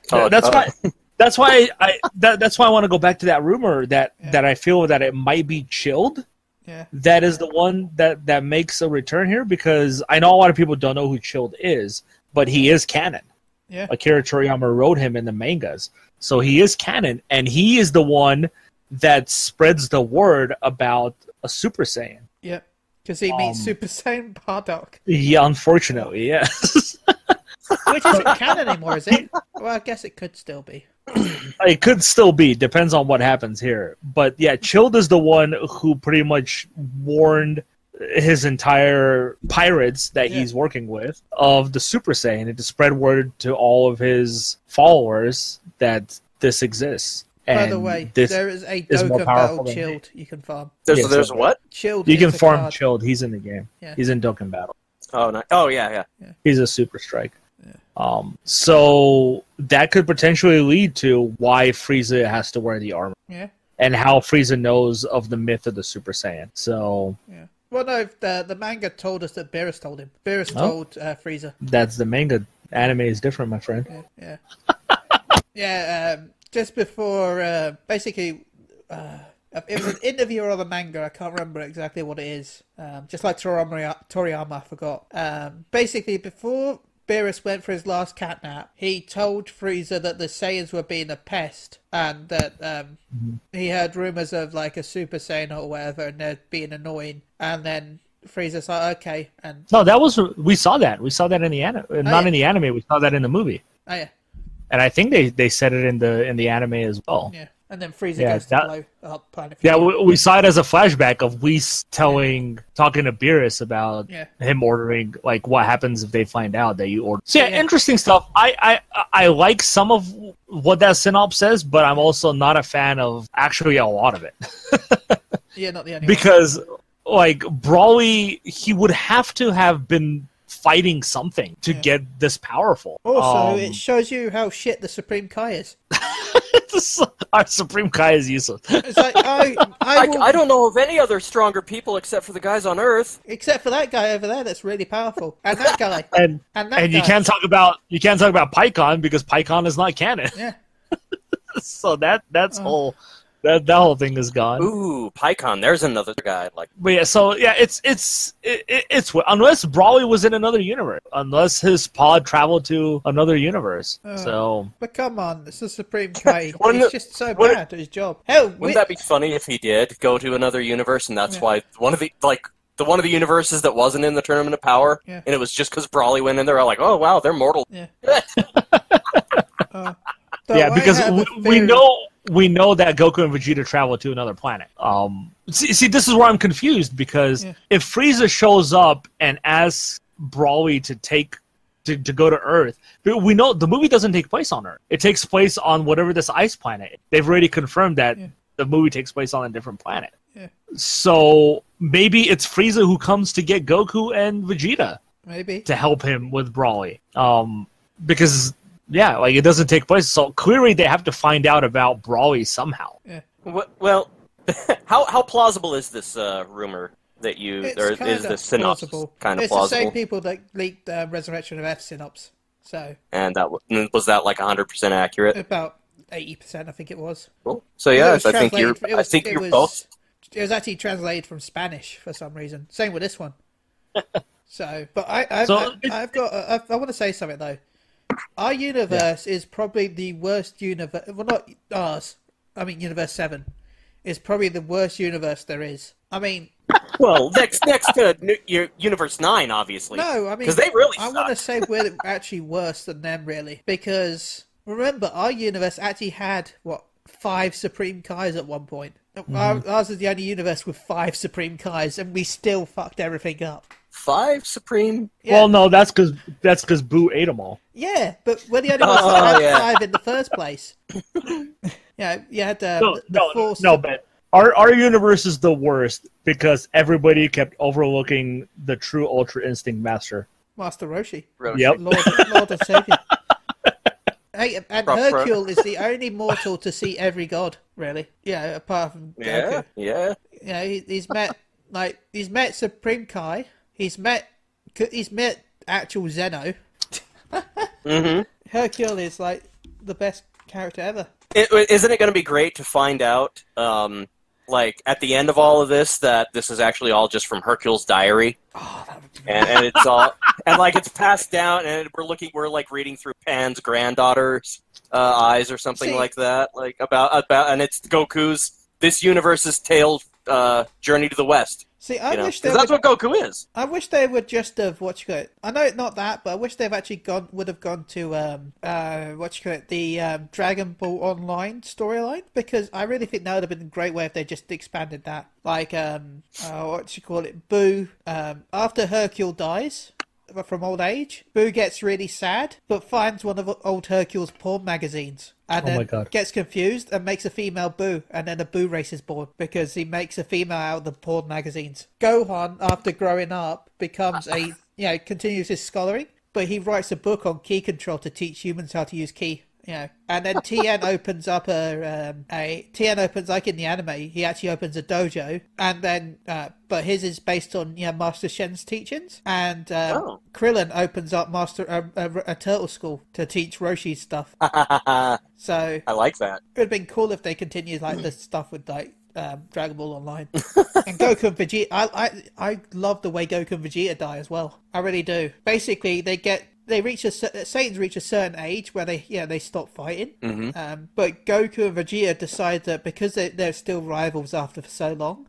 That's why I want to go back to that rumor that I feel that it might be Chilled. Yeah. That is the one that makes a return here because I know a lot of people don't know who Chilled is, but he is canon. Yeah. Akira Toriyama wrote him in the mangas. So he is canon, and he is the one that spreads the word about a Super Saiyan. Yeah, because he meets Super Saiyan Bardock. Yeah, unfortunately, yes. Which isn't canon anymore, is it? Well, I guess it could still be. It could still be. Depends on what happens here. But yeah, Chilled is the one who pretty much warned his entire pirates that he's working with of the Super Saiyan and to spread word to all of his followers that this exists. By the way, there is a Dokkan Battle Chilled you can farm. There's what? Chilled. You can farm card. Chilled. He's in the game. Yeah. He's in Dokkan Battle. Oh, nice. Oh, yeah. He's a Super Strike. Yeah. So that could potentially lead to why Frieza has to wear the armor. Yeah. And how Frieza knows of the myth of the Super Saiyan. So. Yeah. Well, no, the manga told us that Beerus told him. Beerus told Frieza. That's the manga. Anime is different, my friend. Yeah. Yeah. Just before, basically, it was an interview or the manga. I can't remember exactly what it is. Just like Toriyama, I forgot. Basically, before Beerus went for his last catnap, he told Frieza that the Saiyans were being a pest and that he heard rumors of like a Super Saiyan or whatever and they're being annoying. And then Frieza's like, okay, and No, we saw that in the anime, not in the anime. We saw that in the movie. Oh yeah. And I think they said it in the anime as well. Yeah, and then Frieza goes to blow up Planet. Yeah, we saw it as a flashback of Whis talking to Beerus about him ordering, like, what happens if they find out that you ordered. So interesting stuff. I like some of what that synopsis says, but I'm also not a fan of actually a lot of it. Yeah, not the only because like Brawly, he would have to have been fighting something to get this powerful. Also, it shows you how shit the Supreme Kai is. Our Supreme Kai is useless. It's like, I don't know of any other stronger people except for the guys on Earth. Except for that guy over there that's really powerful. And that guy. and you can't talk about PyCon because PyCon is not canon. Yeah. So that's whole that whole thing is gone. Ooh, PyCon, there's another guy like. But yeah, so yeah, it's unless Brawly was in another universe, unless his pod traveled to another universe. But come on, it's the Supreme Kai. He's just so bad at his job. Hell, wouldn't that be funny if he did go to another universe, and that's why one of the universes that wasn't in the Tournament of Power, and it was just because Brawly went in there, like, oh wow, they're mortal. Yeah. Because we know that Goku and Vegeta travel to another planet. See, this is where I'm confused because if Frieza shows up and asks Brawly to go to Earth, but we know the movie doesn't take place on Earth. It takes place on whatever this ice planet is. They've already confirmed that the movie takes place on a different planet. Yeah. So maybe it's Frieza who comes to get Goku and Vegeta. Maybe. To help him with Brawly. Because yeah, like it doesn't take place. So clearly they have to find out about Brawly somehow. Yeah. Well, how plausible is this rumor that is this synopsis kind of plausible? It's the same people that leaked Resurrection of F synopsis. So. And was that like 100% accurate? About 80%, I think it was. Cool. So yeah, I think you're both. It was actually translated from Spanish for some reason. Same with this one. So, but I want to say something though. Our universe is probably the worst universe. Well, not ours. I mean, Universe 7 is probably the worst universe there is. I mean, well, next to Universe 9, obviously. No, I mean, because they really. I want to say we're actually worse than them, really, because remember, our universe actually had 5 Supreme Kais at one point. Ours is the only universe with 5 Supreme Kais, and we still fucked everything up. 5 Supreme? Yeah. Well, no, that's because Boo ate them all. Yeah, but we're the only ones that had 5 in the first place. Yeah, you had the Force. No, but our universe is the worst because everybody kept overlooking the true Ultra Instinct Master. Master Roshi. Yep. Lord and Savior. Hey, and Hercule is the only mortal to see every god, really. Yeah, apart from Goku. Yeah. Yeah, he's met Supreme Kai. He's met actual Zeno. Mm-hmm. Hercule is like the best character ever. Isn't it going to be great to find out, like at the end of all of this, that this is actually all just from Hercule's diary? Oh, that would be and it's all and like it's passed down, and we're like reading through Pan's granddaughter's eyes or something like that, like about and it's Goku's this universe's tale, journey to the West. See, I wish that's what Goku is. I wish they would just have I know it's not that, but I wish they've actually would have gone to the Dragon Ball Online storyline, because I really think that would have been a great way if they just expanded that. Like Boo. After Hercule dies from old age, Boo gets really sad, but finds one of old Hercule's porn magazines. And then gets confused and makes a female Boo, and then a Boo race is born because he makes a female out of the porn magazines. Gohan, after growing up, becomes continues his schooling, but he writes a book on ki control to teach humans how to use ki. And then Tien opens up Tien opens, like in the anime, he actually opens a dojo, and then but his is based on Master Shen's teachings, and Krillin opens up a turtle school to teach Roshi stuff. So I like that. It would have been cool if they continued like this stuff with like Dragon Ball Online. And Goku and Vegeta, I love the way Goku and Vegeta die as well. I really do. Basically, Saiyans reach a certain age where they stop fighting. Mm-hmm. But Goku and Vegeta decide that because they're still rivals after so long,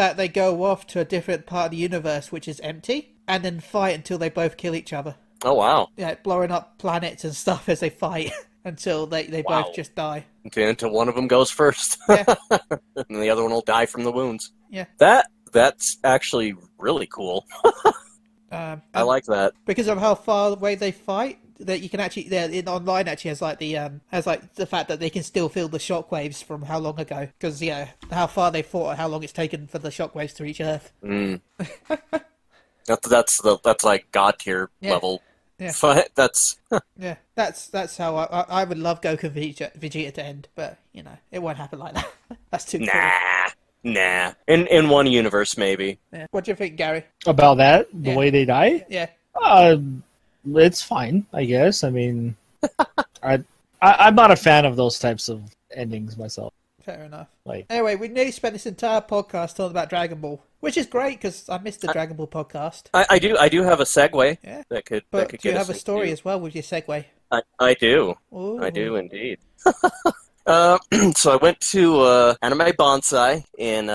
that they go off to a different part of the universe, which is empty, and then fight until they both kill each other. Oh, wow. Yeah, blowing up planets and stuff as they fight until they both just die. Okay, until one of them goes first. Yeah. And the other one will die from the wounds. Yeah. That's actually really cool. I like that. Because of how far away they fight, that you can actually, in online actually has the fact that they can still feel the shockwaves from how long ago. Because, how far they fought, or how long it's taken for the shockwaves to reach Earth. Mm. That's like God tier level. Yeah. That's yeah. That's how I would love Goku and Vegeta to end, but it won't happen like that. That's too cool. Nah. In one universe, maybe. Yeah. What do you think, Gary? About that, the way they die? Yeah. It's fine, I guess. I mean, I'm not a fan of those types of endings myself. Fair enough. Anyway, we nearly spent this entire podcast talking about Dragon Ball, which is great because I missed the Dragon Ball podcast. I do have a segue. Yeah. That could. But that could do you get have a story as well with your segue? I do. Ooh. I do indeed. So I went to Anime Bonsai in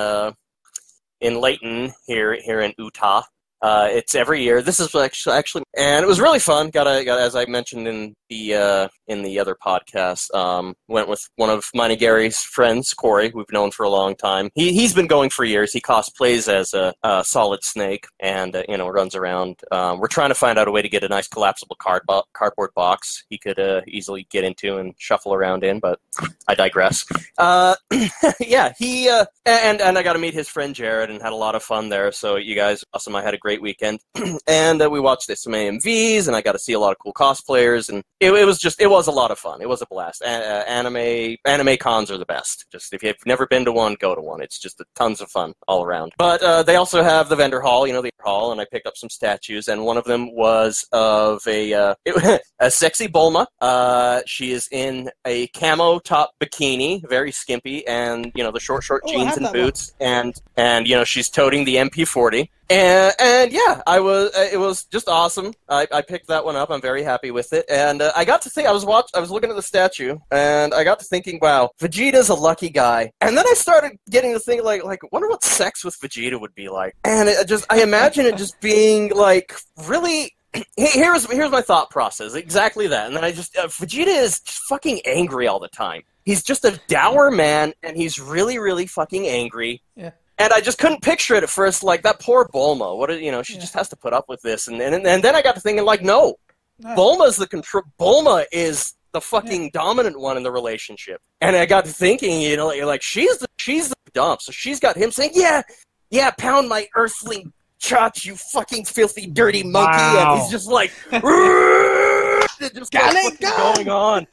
Layton here in Utah. It's every year. This is actually, and it was really fun. Got as I mentioned in the other podcast. Went with one of mine and Gary's friends, Corey, who we've known for a long time. He's been going for years. He cosplays as a Solid Snake, and runs around. We're trying to find out a way to get a nice collapsible cardboard box he could easily get into and shuffle around in. But I digress. Yeah, he and I got to meet his friend Jared and had a lot of fun there. So you guys, awesome. I had a great weekend, and we watched some AMVs, and I got to see a lot of cool cosplayers, and it was a lot of fun. It was a blast. Anime cons are the best. Just if you've never been to one, go to one. It's just tons of fun all around. But they also have the vendor hall, the hall, and I picked up some statues, and one of them was of a sexy Bulma. She is in a camo top bikini, very skimpy, and the short jeans and boots, and she's toting the MP40. And yeah, it was just awesome. I picked that one up. I'm very happy with it. And I got to think, I was looking at the statue, and I got to thinking, wow, Vegeta's a lucky guy. And then I started getting to think, like, wonder what sex with Vegeta would be like. And I imagine it just being like really. Here's my thought process. Exactly that. And then Vegeta is fucking angry all the time. He's just a dour man, and he's really, really fucking angry. Yeah. And I just couldn't picture it at first, like, that poor Bulma. She just has to put up with this. And then I got to thinking, like, no. Bulma is the fucking dominant one in the relationship. And I got to thinking, like, she's the dump. So she's got him saying, yeah, pound my earthling chotch, you fucking filthy, dirty monkey. Wow. And he's just like, just going on.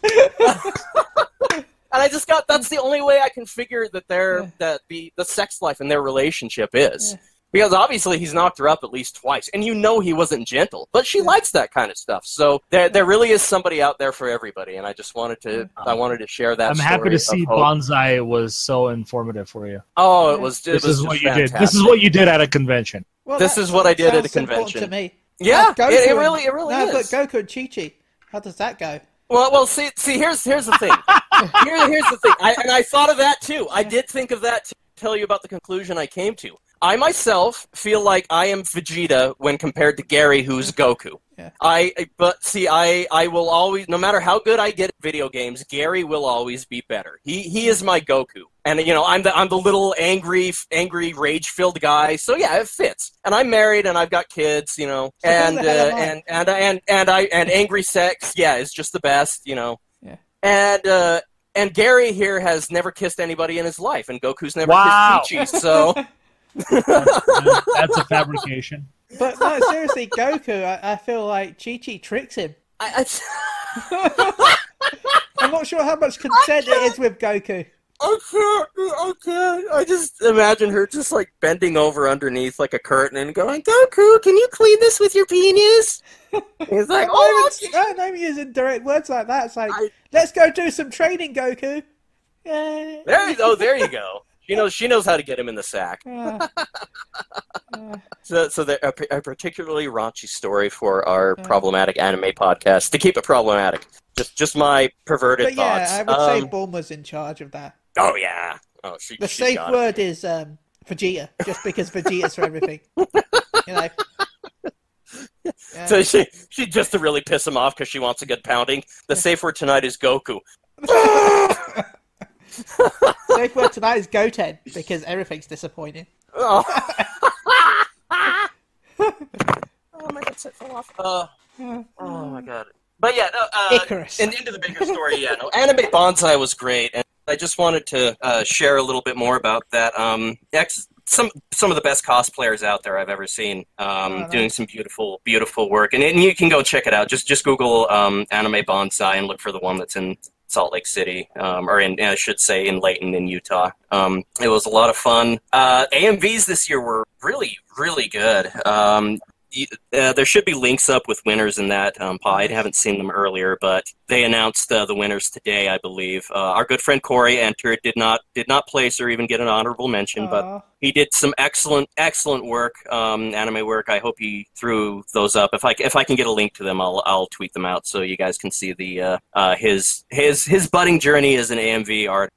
And I just that's the only way I can figure that that the sex life in their relationship is. Yeah. Because obviously he's knocked her up at least twice. And he wasn't gentle. But she likes that kind of stuff. So there really is somebody out there for everybody. And I just wanted to share that story. I'm happy to see Bonsai was so informative for you. Oh, it was This is what you did. This is what you did at a convention. Well, this is what I did at a convention. To me. Yeah, it really is. But Goku and Chi-Chi, how does that go? Well, see, here's the thing. Here's the thing. I thought of that too. I did think of that to tell you about the conclusion I came to. I myself feel like I am Vegeta when compared to Gary, who's Goku. Yeah. I will always, no matter how good I get at video games, Gary will always be better. He is my Goku, and I'm the little angry, rage-filled guy. So yeah, it fits. And I'm married, and I've got kids, and angry sex, yeah, is just the best, Yeah. And Gary here has never kissed anybody in his life, and Goku's never kissed Chi-Chi, so. That's a fabrication. But no, seriously, Goku, I feel like Chi-Chi tricks him. I'm not sure how much consent it is with Goku. I can't. I just imagine her just like bending over underneath like a curtain and going, Goku, can you clean this with your penis? He's like, I'm not using direct words like that. It's like, let's go do some training, Goku. Yeah. There you go. She knows how to get him in the sack. So a particularly raunchy story for our problematic anime podcast. To keep it problematic, just my perverted thoughts. Yeah, I would say Bulma's in charge of that. Oh yeah. Oh, the safe word is Vegeta, just because Vegeta's for everything. You know. Yeah. So she just to really piss him off because she wants a good pounding. The safe word tonight is Goku. Safe word tonight is Goten, because everything's disappointing. Oh, my headset fell off. Oh my god. But yeah, no, Icarus. And into the bigger story, yeah, no, Anime Bonsai was great, and I just wanted to share a little bit more about that. Some of the best cosplayers out there I've ever seen, doing some beautiful work, and you can go check it out. Just Google Anime Bonsai and look for the one that's in Salt Lake City, or I should say in Layton in Utah. It was a lot of fun. AMVs this year were really good. There should be links up with winners in that. I haven't seen them earlier, but they announced the winners today, I believe. Our good friend Corey entered, did not place or even get an honorable mention, but he did some excellent work, anime work. I hope he threw those up. If I can get a link to them, I'll tweet them out so you guys can see the his budding journey as an AMV art.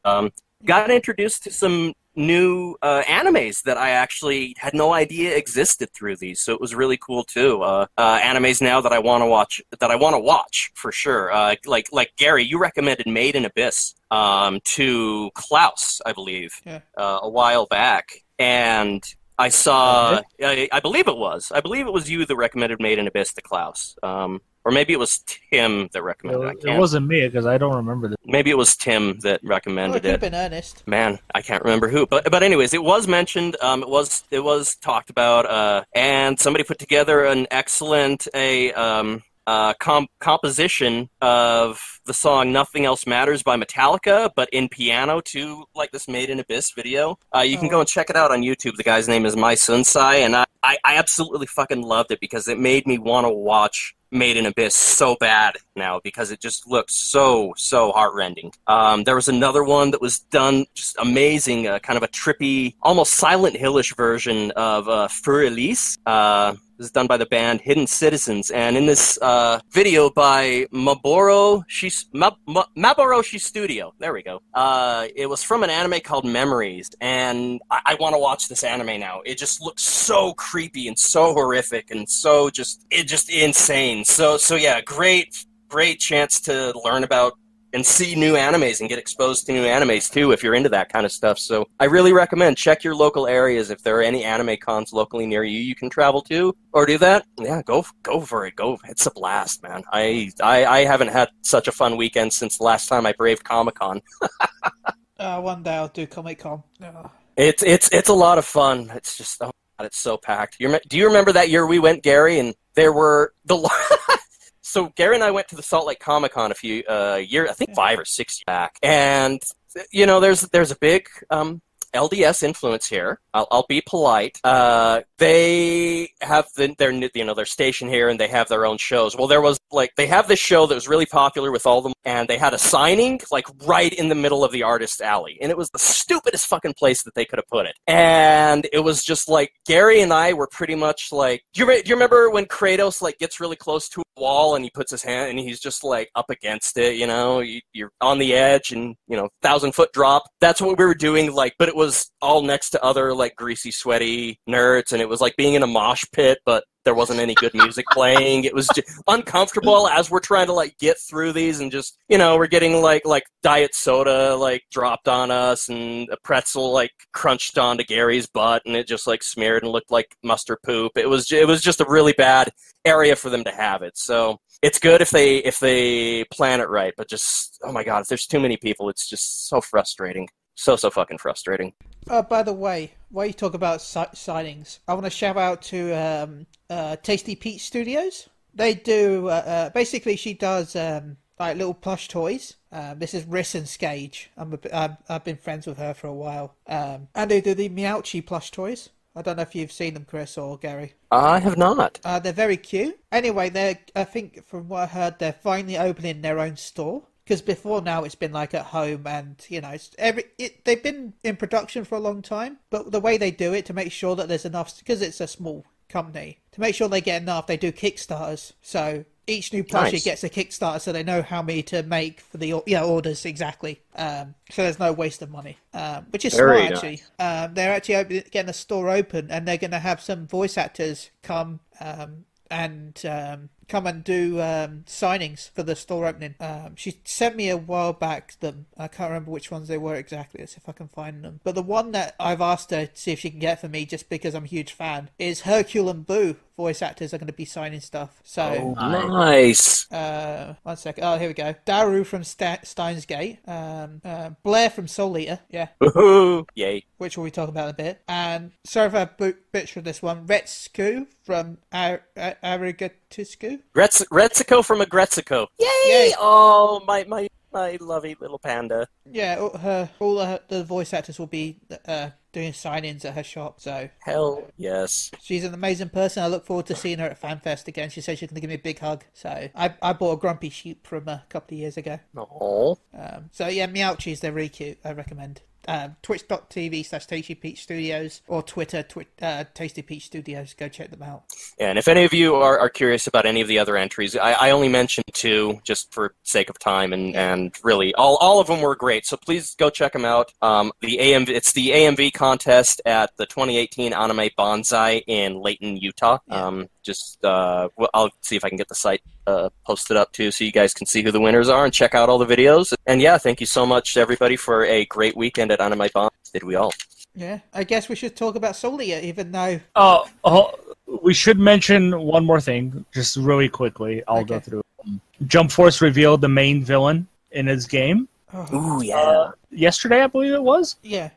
Got introduced to some new animes that I actually had no idea existed through these, so it was really cool too. Animes now that I want to watch for sure. Like Gary, you recommended Made in Abyss to Klaus, I believe, a while back, and I saw. I believe it was you that recommended Made in Abyss to Klaus. Or maybe it was Tim that recommended it. It wasn't me, because I don't remember this. Maybe it was Tim that recommended it. Could have been Ernest. Man, I can't remember who. But anyways, it was mentioned. It was talked about, and somebody put together an excellent composition of the song "Nothing Else Matters" by Metallica, but in piano to like this Made in Abyss video. You can go and check it out on YouTube. The guy's name is My Sunsai, and I absolutely fucking loved it because it made me want to watch Made in Abyss so bad now because it just looks so heartrending. There was another one that was done just amazing, kind of a trippy, almost Silent Hillish version of Fur Elise. This is done by the band Hidden Citizens, and in this video by Maboroshi Studio, there we go. It was from an anime called Memories, and I want to watch this anime now. It just looks so creepy and so horrific and so just insane. So yeah, great chance to learn about and see new animes and get exposed to new animes too if you're into that kind of stuff. So I really recommend check your local areas. If there are any anime cons locally near you can travel to or do that. Yeah, go for it. Go. It's a blast, man. I haven't had such a fun weekend since the last time I braved Comic-Con. One day I'll do Comic-Con. Oh. It's a lot of fun. It's just God, it's so packed. Do you remember that year we went, Gary, and there were So Gary and I went to the Salt Lake Comic-Con a few years, I think 5 or 6 years back, and you know, there's a big LDS influence here. I'll be polite. They have their station here, and they have their own shows. Well, they have this show that was really popular with all them, and they had a signing like right in the middle of the artist's alley, and it was the stupidest fucking place that they could have put it. And it was just like Gary and I were pretty much like, do you remember when Kratos like gets really close to a wall and he puts his hand and he's just like up against it, you know, you're on the edge and, you know, 1,000-foot drop. That's what we were doing, like, but it was all next to other like greasy, sweaty nerds, and it was like being in a mosh pit, but there wasn't any good music playing. It was just uncomfortable as we're trying to like get through these, and just, you know, we're getting like diet soda like dropped on us and a pretzel like crunched onto Gary's butt, and it just like smeared and looked like mustard poop. It was just a really bad area for them to have it. So it's good if they plan it right, but just, oh my God, if there's too many people, it's just so frustrating. So fucking frustrating. By the way, while you talk about signings, I want to shout out to Tasty Peach Studios. They do, basically she does like little plush toys. This is Riss and Skage. I've been friends with her for a while. And they do the Meowchi plush toys. I don't know if you've seen them, Chris or Gary. I have not. They're very cute. Anyway, I think from what I heard, they're finally opening their own store. Because before now, it's been like at home, and you know, they've been in production for a long time. But the way they do it to make sure that there's enough, because it's a small company, to make sure they get enough, they do Kickstarters. So each new plushie Nice. gets a Kickstarter, so they know how many to make for the orders exactly. So there's no waste of money, which is Very smart actually. They're actually getting a store open, and they're going to have some voice actors come and do signings for the store opening. She sent me a while back them. I can't remember which ones they were exactly. Let's see if I can find them. But the one that I've asked her to see if she can get for me, just because I'm a huge fan, is Hercule and Boo voice actors are going to be signing stuff. So Nice. 1 second. Oh, here we go. Daru from Steins Gate, Blair from Soul Eater, yeah, Woohoo! Yay. which we'll be talking about in a bit. And sorry if I butchered this one. Retsku from Arigatusku. Retzico from a Gretzico. Yay! Yay. Oh, my lovely little panda. Yeah, all the voice actors will be doing sign-ins at her shop. So Hell yes. she's an amazing person. I look forward to seeing her at FanFest again. She said she's going to give me a big hug. So I bought a Grumpy Sheep from a couple of years ago. Oh. So yeah, Meowchies, they're really cute. I recommend. Twitch.tv/Tasty Peach Studios or Twitter, Tasty Peach Studios. Go check them out. Yeah, and if any of you are curious about any of the other entries, I only mentioned 2 just for sake of time, and really all of them were great. So please go check them out. It's the AMV contest at the 2018 Anime Bonsai in Layton, Utah. Yeah. I'll see if I can get the site posted up too, so you guys can see who the winners are and check out all the videos. And yeah, thank you so much to everybody for a great weekend at Anime Bonsai. Did we all? Yeah, I guess we should talk about Soul Eater, even though... We should mention one more thing, just really quickly. I'll go through. Jump Force revealed the main villain in his game. Ooh, yeah. Yesterday, I believe it was. Yeah.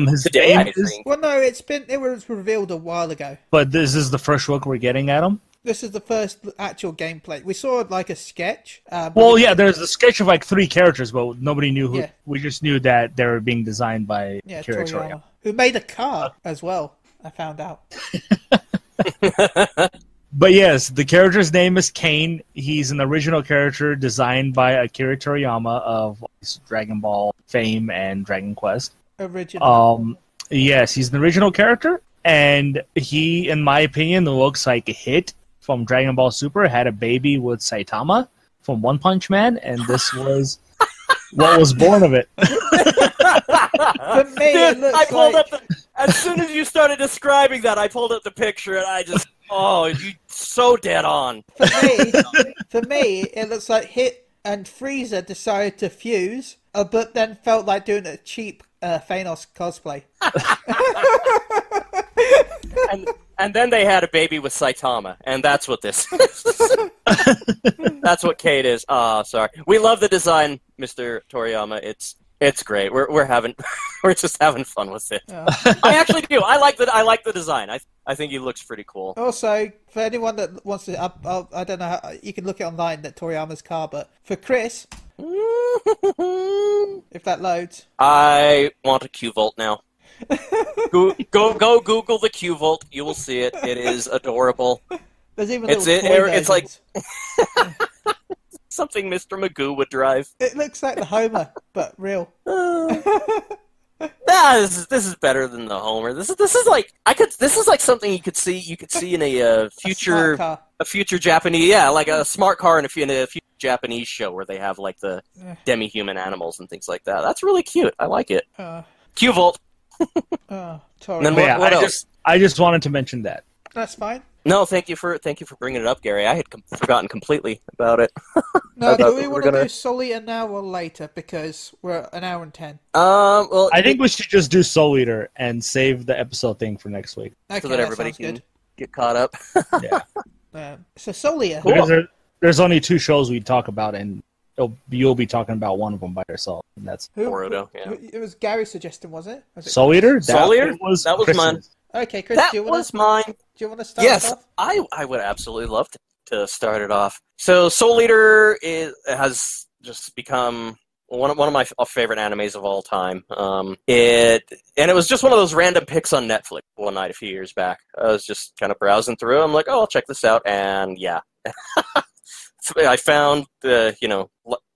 His Today, name I is... think. Well, no, it was revealed a while ago. But this is the first look we're getting at him. This is the first actual gameplay. We saw like a sketch. There's a sketch of like 3 characters, but nobody knew who. Yeah. We just knew that they were being designed by Akira Toriyama. Who made a car as well, I found out. But yes, the character's name is Kane. He's an original character designed by Akira Toriyama of Dragon Ball fame and Dragon Quest. Original. Yes, he's an original character, and he, in my opinion, looks like a hit from Dragon Ball Super, had a baby with Saitama from One Punch Man, and this was what was born of it. For me, Dude, it looks I pulled like... up as soon as you started describing that, I pulled up the picture and I just, you so dead on. For me, it looks like Hit and Frieza decided to fuse, but then felt like doing a cheap Thanos cosplay. And then they had a baby with Saitama, and that's what this is. That's what Kate is. Sorry. We love the design, Mr. Toriyama. It's great. We're just having fun with it. Oh. I actually do. I like the design. I think he looks pretty cool. Also, for anyone that wants to, I don't know how, you can look it online at Toriyama's car, but for Chris, if that loads, I want a Q-Volt now. Go Google the Q-Volt. You will see it. It is adorable. There's even It's like something Mr. Magoo would drive. It looks like the Homer, but real. This is better than the Homer. This is like something you could see in a future Japanese, like a smart car in a future Japanese show where they have like the demi-human animals and things like that. That's really cute. I like it. Q-Volt. Toriyama. What else? I just wanted to mention that. That's fine. No, thank you for bringing it up, Gary. I had forgotten completely about it. No, do we want to do Soul Eater now or later? Because we're an hour and 10. Well, I think we should just do Soul Eater and save the episode thing for next week, Okay, so that everybody can good. get caught up. Yeah. So Soul Eater. Cool. There's only 2 shows we talk about, and you'll be talking about one of them by yourself, and that's Boruto. Yeah. It was Gary's suggestion, was it? Soul Eater. Soul Eater? That was Chris's. mine. Okay, Chris, That do you was mine. Do you want to start Yes, off? I would absolutely love to start it off. So Soul Eater has just become one of my favorite animes of all time. It was just one of those random picks on Netflix one night a few years back. I was just kind of browsing through. I'm like, I'll check this out, and yeah. I found the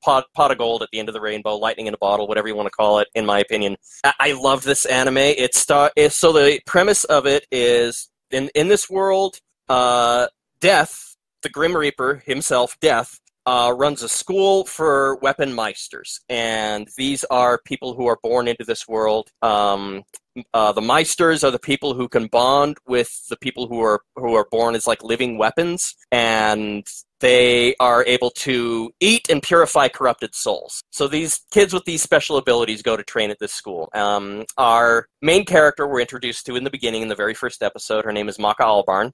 pot of gold at the end of the rainbow, lightning in a bottle, whatever you want to call it. In my opinion, I love this anime. So the premise of it is in this world, death the Grim Reaper himself, Death, runs a school for weapon meisters, and these are people who are born into this world. The meisters are the people who can bond with the people who are born as like living weapons, and they are able to eat and purify corrupted souls. So these kids with these special abilities go to train at this school. Our main character we're introduced to in the beginning, in the very first episode, her name is Maka Albarn.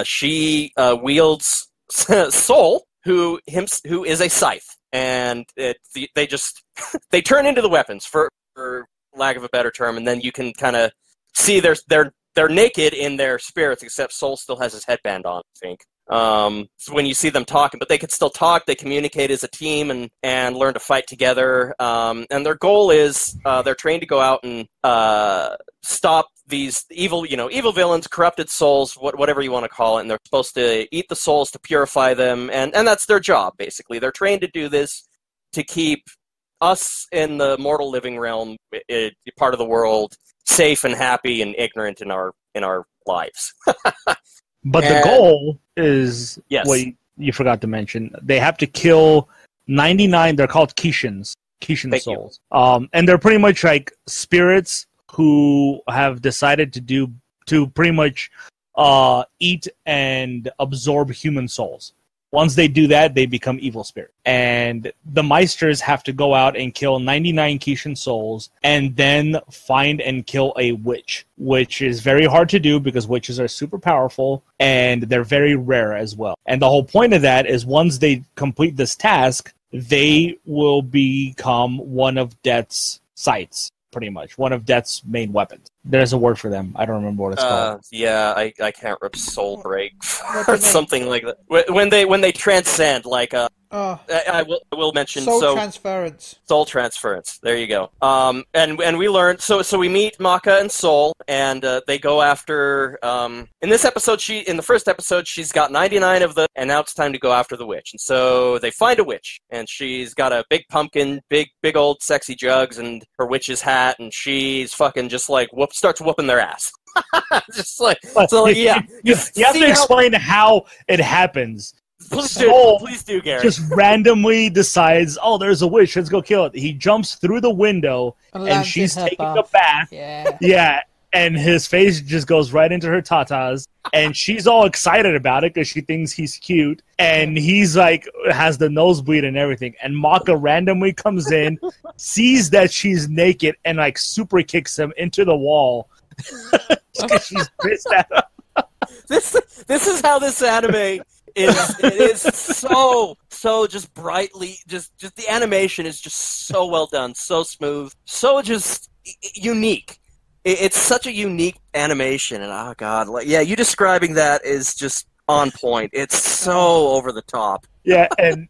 She wields Soul, who is a scythe, and they turn into the weapons for lack of a better term, and then you can kind of see they're naked in their spirits, except Soul still has his headband on, I think. So when you see them talking, but they can still talk, they communicate as a team and learn to fight together. And their goal is they're trained to go out and stop these evil villains, corrupted souls, whatever you want to call it, and they're supposed to eat the souls to purify them, and that's their job, basically. They're trained to do this to keep us in the mortal living realm, part of the world, safe and happy and ignorant in our lives. But the goal is, yes, what you forgot to mention. They have to kill 99, they're called Kishin souls. And they're pretty much like spirits who have decided to pretty much eat and absorb human souls. Once they do that, they become evil spirits. And the Meisters have to go out and kill 99 Kishin souls and then find and kill a witch, which is very hard to do because witches are super powerful and they're very rare as well. And the whole point of that is once they complete this task, they will become one of Death's sights, pretty much. One of Death's main weapons. There's a word for them. I don't remember what it's called. Yeah, I can't remember. Soul break or something like that. When they transcend, like I will mention soul transference. Soul transference. There you go. And we learned so we meet Maka and Soul, and they go after. In this episode, in the first episode, she's got 99 of them, and now it's time to go after the witch. And so they find a witch, and she's got a big pumpkin, big old sexy jugs, and her witch's hat, and she's fucking just like starts whooping their ass. Just like, so like, yeah. You have to explain how it happens. Please do, Gary. Just randomly decides, oh, there's a witch, let's go kill it. He jumps through the window, and she's taking a bath. Yeah, and his face just goes right into her tatas, and she's all excited about it because she thinks he's cute, and he's like, has the nosebleed and everything, and Maka randomly comes in, sees that she's naked, and like super kicks him into the wall. Because she's pissed at him. This is how this anime is. It is so just brightly, just the animation is just so well done, so smooth, so just unique. It's such a unique animation, and oh god, like, yeah, you describing that is just on point. It's so over the top. Yeah, and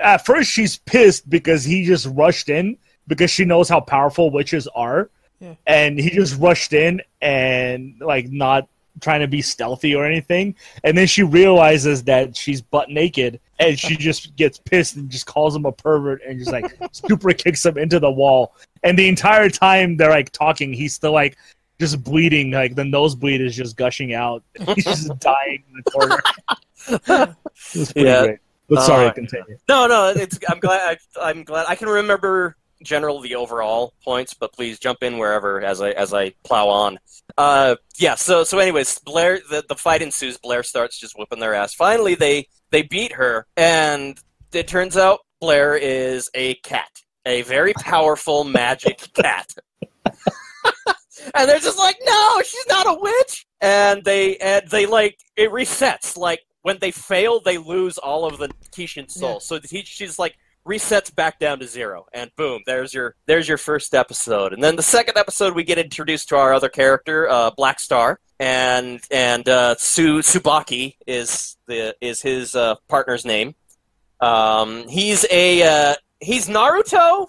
at first she's pissed because he just rushed in because she knows how powerful witches are. Yeah. And he just rushed in and like not trying to be stealthy or anything. And then she realizes that she's butt naked and she just gets pissed and just calls him a pervert and just like super kicks him into the wall. And the entire time they're like talking, he's still like just bleeding. Like the nosebleed is just gushing out. He's just dying in the corner. It was pretty great. But sorry, continue. No, I'm glad I can remember the overall points, but please jump in wherever as I plow on. So anyways, Blair, the fight ensues. Blair starts just whipping their ass. Finally, they beat her, and it turns out Blair is a cat, a very powerful magic cat. And they're just like, no, she's not a witch. And they like it resets. Like when they fail, they lose all of the Kishin souls. Yeah. So she's like resets back down to 0, and boom, there's your first episode. And then the second episode, we get introduced to our other character, Black Star, and Tsubaki is his partner's name. He's Naruto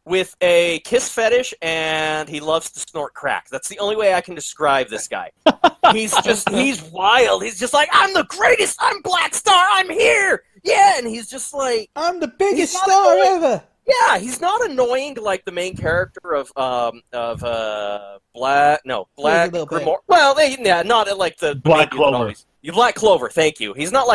with a kiss fetish, and he loves to snort crack. That's the only way I can describe this guy. He's wild. He's just like, I'm the greatest. I'm Black Star. I'm here. Yeah, and he's just like, I'm the biggest star ever. Yeah, he's not annoying like the main character of Black Grimoire. Well, not like the Black Clover. You Black Clover, thank you. He's not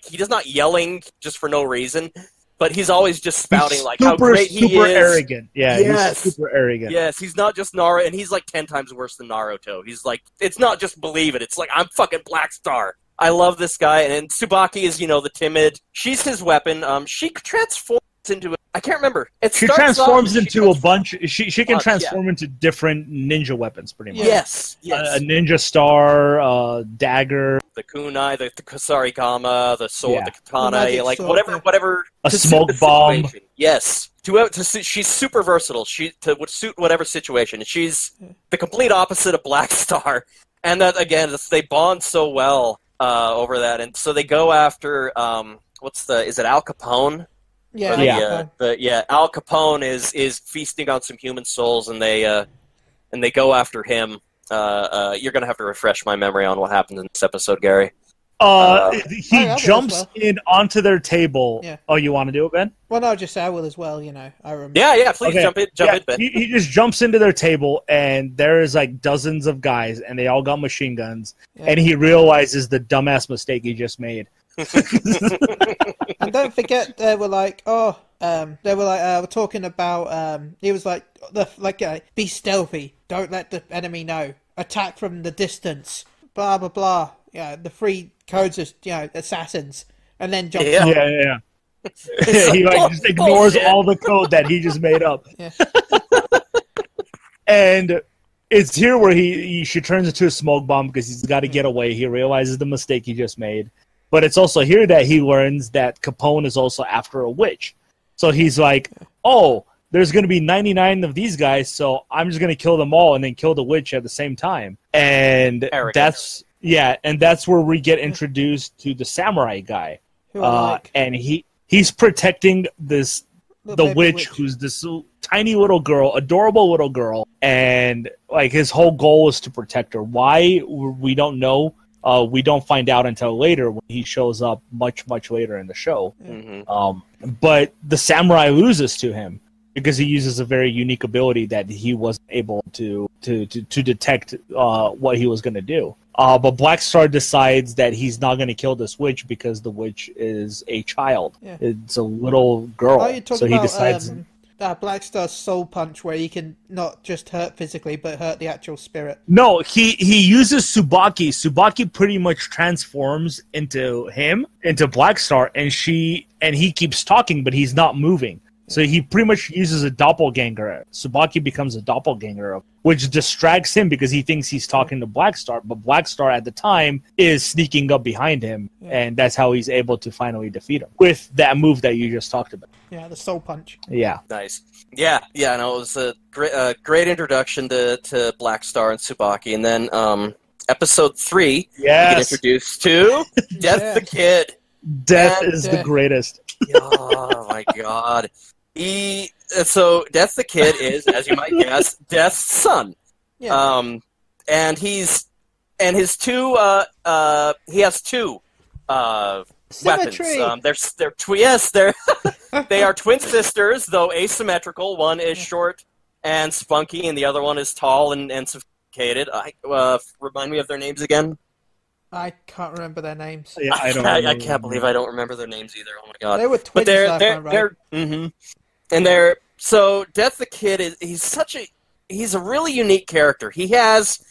he's not yelling just for no reason, but he's always just spouting how great he is. Super arrogant. Yeah, yes. He's super arrogant. Yes, he's not just Naruto, and he's 10 times worse than Naruto. He's it's not just believe it. It's I'm fucking Black Star. I love this guy, and Tsubaki is, the timid. She's his weapon. She transforms into I can't remember. She transforms into a bunch. She can transform into different ninja weapons, pretty much. Yes. A ninja star, dagger, the kunai, the kusarigama, the sword, the katana, sword, whatever. A smoke bomb. Yes. She's super versatile. Would suit whatever situation. She's the complete opposite of Black Star, and that again, they bond so well over that, and so they go after is it Al Capone? Yeah, Al Capone is feasting on some human souls, and they go after him. You're gonna have to refresh my memory on what happened in this episode, Gary. He jumps in onto their table. Yeah. Oh, you want to do it, Ben? Well, no, just I will as well. I remember. Yeah, please jump in, Ben. He just jumps into their table, and there's dozens of guys, and they all got machine guns, and he realizes the dumbass mistake he just made. And don't forget, they were we're talking about. He was be stealthy. Don't let the enemy know. Attack from the distance. Blah blah blah. Yeah, the three codes are assassins, and then jump. Yeah. He just ignores all the code that he just made up. Yeah. And it's here where she turns into a smoke bomb because he's got to get away. He realizes the mistake he just made. But it's also here that he learns that Capone is also after a witch. So he's like, oh, there's going to be 99 of these guys, so I'm just going to kill them all and then kill the witch at the same time. And that's where we get introduced to the samurai guy. And he's protecting the witch, who's this tiny little girl, adorable little girl. And his whole goal is to protect her. Why? We don't know. We don't find out until later when he shows up much, much later in the show. Mm-hmm. But the samurai loses to him because he uses a very unique ability that he wasn't able to detect what he was going to do. But Black Star decides that he's not going to kill this witch because the witch is a child. Yeah. It's a little girl. Oh, you're talking about, he decides... Black Star's soul punch, where he can not just hurt physically, but hurt the actual spirit. No, he uses Tsubaki. Tsubaki pretty much transforms into Black Star, and he keeps talking, but he's not moving. So he pretty much uses a doppelganger. Tsubaki becomes a doppelganger, which distracts him because he thinks he's talking to Black Star, but Black Star at the time is sneaking up behind him, and that's how he's able to finally defeat him with that move that you just talked about. Yeah, the soul punch. Yeah. Nice. Yeah, no, it was a great introduction to Black Star and Tsubaki, and then episode 3, we get introduced to Death the Kid. Death is the greatest. Oh my god. So Death the Kid is, as you might guess, Death's son. Yeah. And he has two weapons. They are twin sisters, though asymmetrical. One is short and spunky, and the other one is tall and sophisticated. Remind me of their names again. I can't remember their names. Yeah, I can't believe I don't remember their names either. Oh my god! They were twins. But so Death the Kid he's a really unique character. He has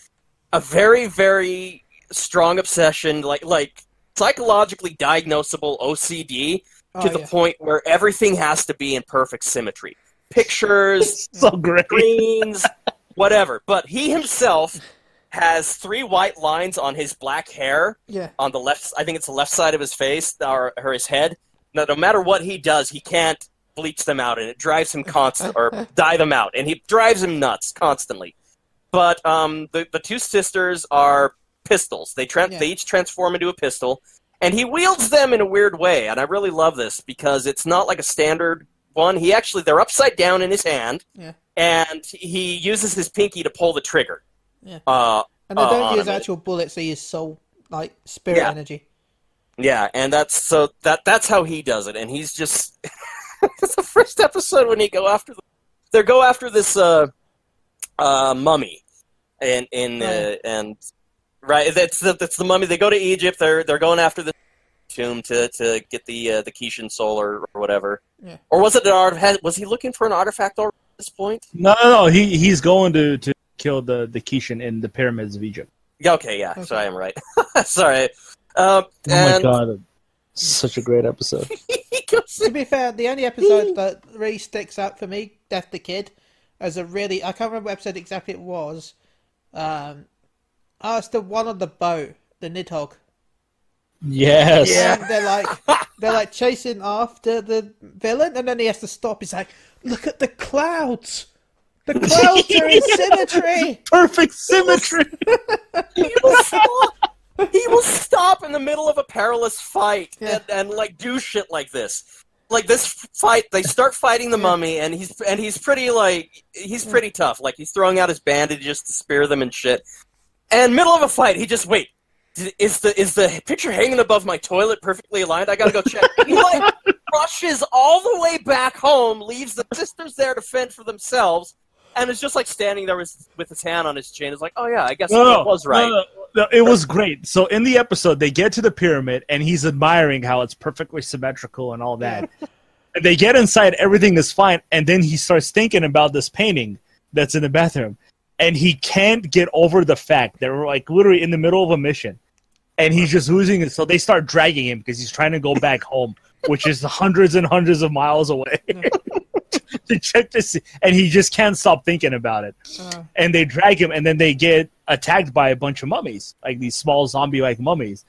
a very, very strong obsession, like psychologically diagnosable OCD to the point where everything has to be in perfect symmetry. Pictures, so great. Screens, whatever. But he himself has 3 white lines on his black hair on the left. I think it's the left side of his face or his head. No matter what he does, he can't bleach them out, and it drives him or dye them out, and he drives him nuts constantly. But the two sisters are pistols. They each transform into a pistol, and he wields them in a weird way. And I really love this because it's not like a standard one. They're upside down in his hand, and he uses his pinky to pull the trigger. Yeah. And they don't use actual bullets; they use soul, spirit energy. Yeah, and that's how he does it, and he's just it's the first episode when they go after this mummy, and Right, that's the mummy. They go to Egypt. They're going after the tomb to get the Kishin soul or whatever. Yeah. Or was it an artifact? Was he looking for an artifact already at this point? No. He's going to kill the Kishin in the pyramids of Egypt. Yeah. Okay. Yeah. Okay. So I am right. Sorry. Oh my god, such a great episode. To be fair, the only episode that really sticks out for me, Death the Kid, as a really, I can't remember what episode exactly it was. It's the one on the boat, the Nidhogg. Yes. Yeah. They're like chasing after the villain, and then he has to stop. He's like, "Look at the clouds. The clouds are in symmetry. Perfect symmetry." He will stop in the middle of a perilous fight and like do shit like this. Like this fight, they start fighting the mummy, and he's pretty pretty tough. Like he's throwing out his bandages to spear them and shit. And middle of a fight, he just wait. Is the picture hanging above my toilet perfectly aligned? I gotta go check. He like rushes all the way back home, leaves the sisters there to fend for themselves, and is just like standing there with his hand on his chin. It's like, oh yeah, I guess it was right. No, it was great. So in the episode, they get to the pyramid, and he's admiring how it's perfectly symmetrical and all that. And they get inside, everything is fine, and then he starts thinking about this painting that's in the bathroom. And he can't get over the fact that we're like literally in the middle of a mission, and he's just losing it. So they start dragging him because he's trying to go back home, which is hundreds and hundreds of miles away, to check to see. And he just can't stop thinking about it. And they drag him, and then they get attacked by a bunch of mummies, like these small zombie-like mummies.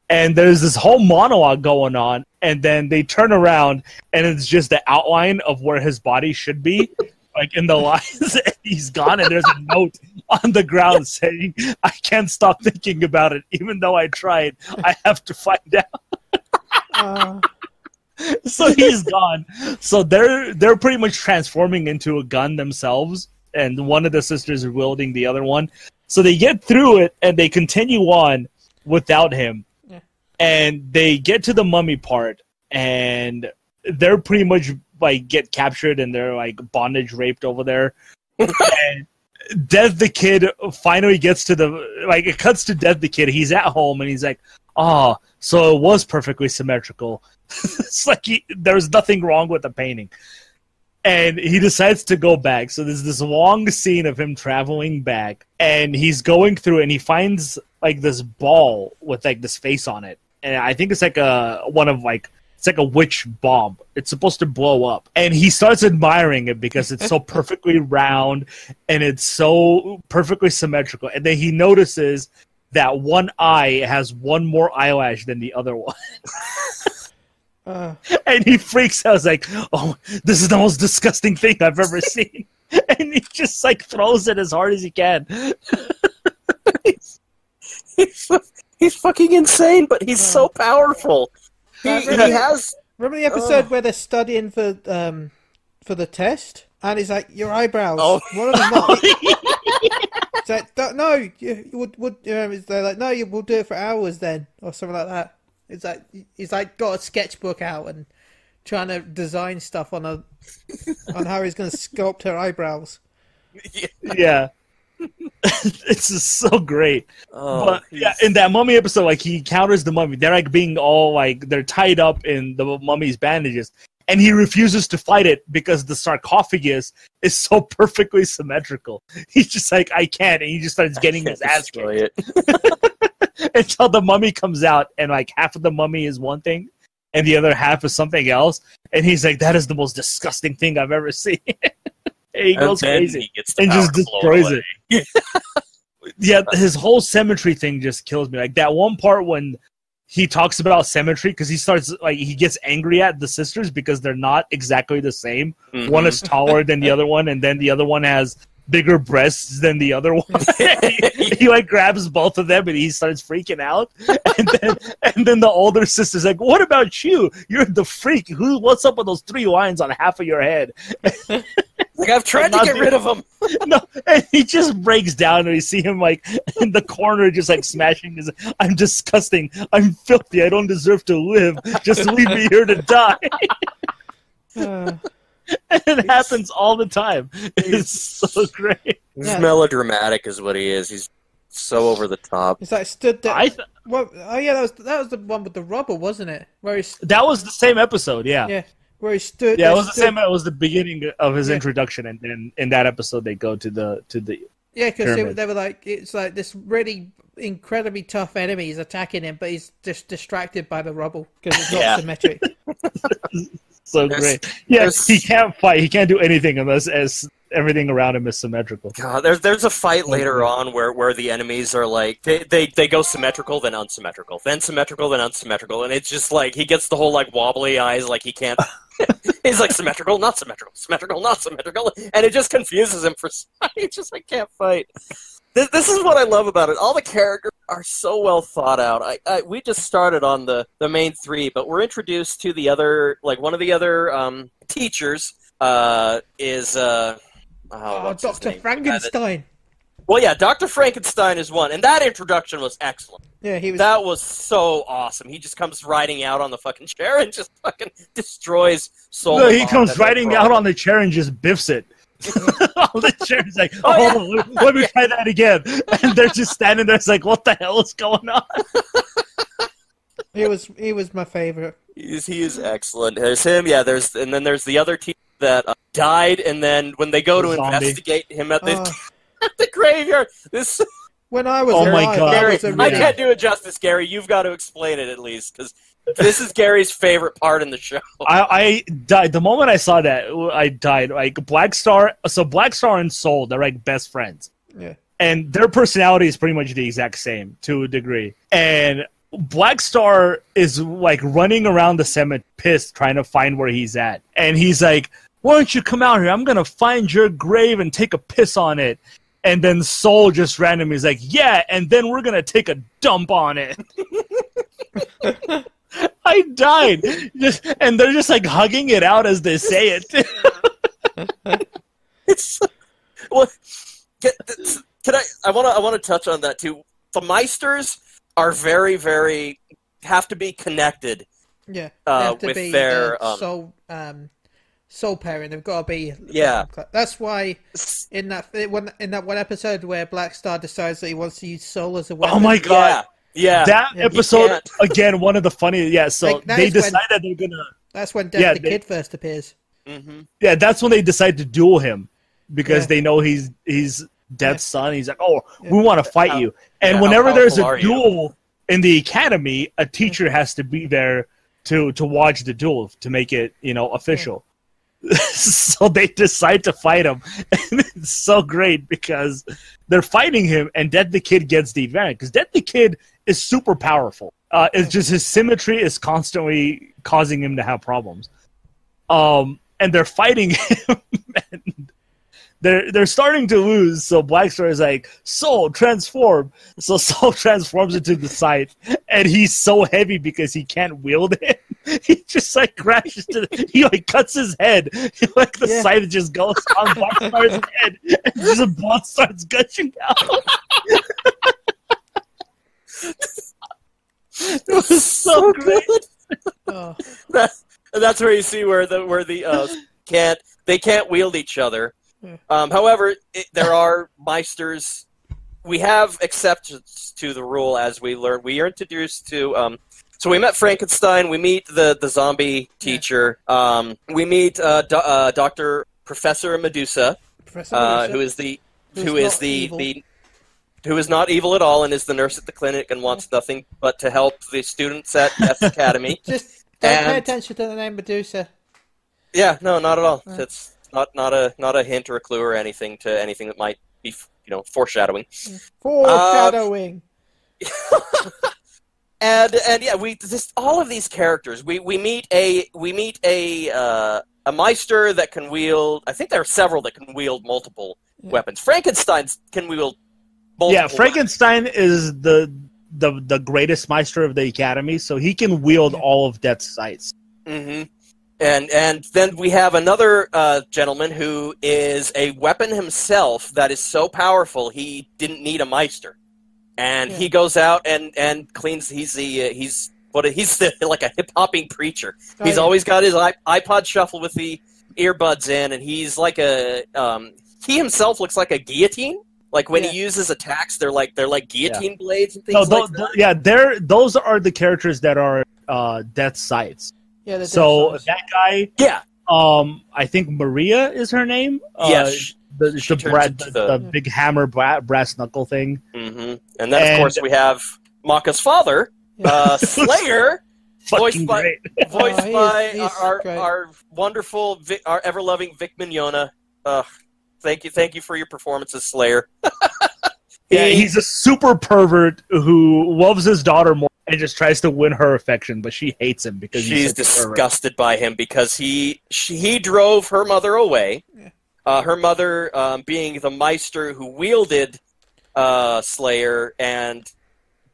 And there's this whole monologue going on, and then they turn around, and it's just the outline of where his body should be. Like in the lines, and he's gone, and there's a note on the ground saying, "I can't stop thinking about it, even though I tried. I have to find out." So he's gone. So they're pretty much transforming into a gun themselves, and one of the sisters is wielding the other one. So they get through it, and they continue on without him, and they get to the mummy part, and they're pretty much like get captured, and they're like bondage raped over there. And Death the Kid finally gets to it cuts to Death the Kid. He's at home, and he's like, "Oh, so it was perfectly symmetrical." It's like there's nothing wrong with the painting. And he decides to go back. So there's this long scene of him traveling back, and he's going through, and he finds like this ball with like this face on it. And I think it's like it's like a witch bomb. It's supposed to blow up. And he starts admiring it because it's so perfectly round and it's so perfectly symmetrical. And then he notices that one eye has one more eyelash than the other one. And he freaks out. He's like, "Oh, this is the most disgusting thing I've ever seen." And he just like throws it as hard as he can. He's fucking insane, but he's so powerful. Remember the episode where they're studying for the test, and he's like, "Your eyebrows, one of them not." It's like, "No, you would." They're like, "No, you will do it for hours then," or something like that. It's like he's like got a sketchbook out and trying to design stuff on how he's going to sculpt her eyebrows. Yeah. It's just so great. But yeah, in that mummy episode, like he encounters the mummy. They're like being all like they're tied up in the mummy's bandages, and he refuses to fight it because the sarcophagus is so perfectly symmetrical. He's just like, "I can't," and he just starts getting his ass kicked until the mummy comes out, and like half of the mummy is one thing, and the other half is something else, and he's like, "That is the most disgusting thing I've ever seen." And he goes crazy and just destroys it. Yeah, his whole symmetry thing just kills me. Like that one part when he talks about symmetry, because he starts like he gets angry at the sisters because they're not exactly the same. Mm-hmm. One is taller than the other one, and then the other one has bigger breasts than the other one. he like grabs both of them and he starts freaking out. And then the older sister's like, "What about you? You're the freak. What's up with those 3 lines on half of your head?" Like, I've tried to get rid of him. No, and he just breaks down, and you see him like in the corner, just like smashing his. "I'm disgusting. I'm filthy. I don't deserve to live. Just leave me here to die." And it happens all the time. It's so great. He's melodramatic, is what he is. So over the top. It's like stood there. Well, oh yeah, that was the one with the rubble, wasn't it? That was the same episode, yeah. Yeah, where he stood. Yeah, it was the same. It was the beginning of his introduction, and then in that episode they go to the yeah, because they were like, it's like this really incredibly tough enemy is attacking him, but he's just distracted by the rubble because it's not symmetric. So great. Yeah, he can't fight. He can't do anything unless everything around him is symmetrical. God, there's a fight later on where the enemies are like they go symmetrical, then unsymmetrical, then symmetrical, then unsymmetrical, and it's just like he gets the whole like wobbly eyes, like he can't. He's like symmetrical, not symmetrical, and it just confuses him for. He's just like can't fight. This is what I love about it. All the characters are so well thought out. We just started on the main three, but we're introduced to the other, like one of the other teachers is Dr. Frankenstein. Well, yeah, Dr. Frankenstein is one, and that introduction was excellent. Yeah, That was so awesome. He just comes riding out on the fucking chair and just fucking destroys Soul. No, he comes riding out on the chair and just biffs it. All the chairs like, hold on, let me try that again. And they're just standing there. It's like, what the hell is going on? He was my favorite. He is excellent. There's him, yeah. And then there's the other team that died, and then when they go to investigate him at the graveyard, When I was my God. Gary, I can't do it justice, Gary. You've got to explain it at least, because this is Gary's favorite part in the show. I died. The moment I saw that, I died. Like Black Star and Soul, they're like best friends. Yeah. And their personality is pretty much the exact same to a degree. And Black Star is like running around the cemetery pissed trying to find where he's at. And he's like, why don't you come out here? I'm going to find your grave and take a piss on it. And then Soul just randomly is like, yeah, and then we're going to take a dump on it. I died. And they're just like hugging it out as they say it. Well, can I want to touch on that too. The Meisters are very, very have to be connected. Yeah, they have to with be their soul pairing. They've got to be. Yeah, that's why in that one episode where Black Star decides that he wants to use Soul as a weapon. Oh my God! Yeah. That episode again, one of the funniest. Yeah, so like, they decided they're gonna. That's when Death the Kid first appears. Mm-hmm. Yeah, that's when they decide to duel him because they know he's Death's son. He's like, we want to fight you. And whenever there's a duel in the academy, a teacher has to be there to watch the duel to make it official. So they decide to fight him, and it's so great because they're fighting him, and Death the Kid gets the advantage because Death the Kid is super powerful. It's just his symmetry is constantly causing him to have problems. And they're fighting him, and they're starting to lose. So Black Star is like, Soul, transform. So Soul transforms into the scythe, and he's so heavy because he can't wield it. He just like crashes he like cuts his head. Like the scythe just goes on Black Star's head, and just blood starts gushing out. It was so great. That's where you see where the can't wield each other. However, there are Meisters. We have exceptions to the rule as we learn. We are introduced to. So we met Frankenstein. We meet the zombie teacher. We meet Professor Medusa, who is not evil at all and is the nurse at the clinic and wants nothing but to help the students at Death's Academy. Just don't pay attention to the name Medusa. Yeah, no, not at all. It's not a hint or a clue or anything to anything that might be foreshadowing. Foreshadowing. And yeah, all of these characters. We meet a Meister that can wield. I think there are several that can wield multiple weapons. Frankenstein can wield multiple. Yeah, Frankenstein is the greatest Meister of the Academy, so he can wield all of Death's scythes. Mm-hmm. And then we have another gentleman who is a weapon himself that is so powerful he didn't need a Meister. And he goes out and cleans. He's like a hip hopping preacher. He's always got his iPod shuffle with the earbuds in, and he's like he himself looks like a guillotine. Like when he uses attacks, they're like guillotine blades and things those are the characters that are death sights. Yeah, so that guy. Yeah. I think Maria is her name. Yes. The big hammer brass knuckle thing. Mm-hmm. And then of course we have Maka's father, Slayer. Voiced by our wonderful, our ever-loving Vic Mignogna. Thank you for your performance as Slayer. He's a super pervert who loves his daughter more and just tries to win her affection, but she hates him because she's disgusted by him because he drove her mother away. Yeah. Her mother being the Meister who wielded Slayer and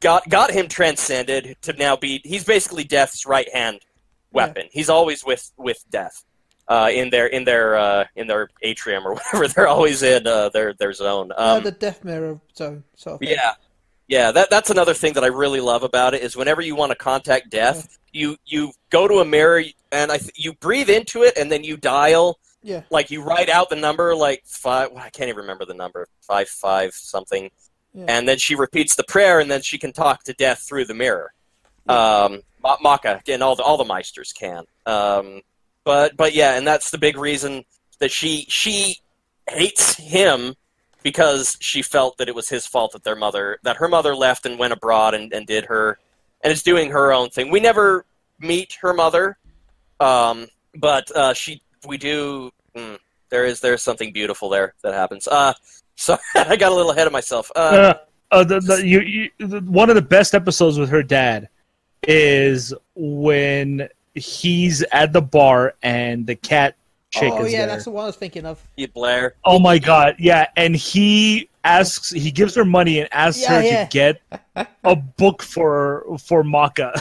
got him transcended to now be. He's basically Death's right hand weapon. Yeah. He's always with Death. In their atrium or whatever, they're always in their zone. The Death Mirror zone, sort of thing. Yeah. That's another thing that I really love about it is whenever you want to contact Death, you go to a mirror and you breathe into it and then you dial. Yeah. Like you write out the number like 5. I can't even remember the number 55 something, and then she repeats the prayer and then she can talk to Death through the mirror. Yeah. Maka and all the Meisters can. But yeah, and that's the big reason that she hates him because she felt that it was his fault that her mother left and went abroad and did her and is doing her own thing. We never meet her mother, but we do. There's something beautiful there that happens. So I got a little ahead of myself. One of the best episodes with her dad is when he's at the bar and the cat chick is there. That's the one I was thinking of. Blair. Oh my god, yeah, and he gives her money and asks her to get a book for Maka.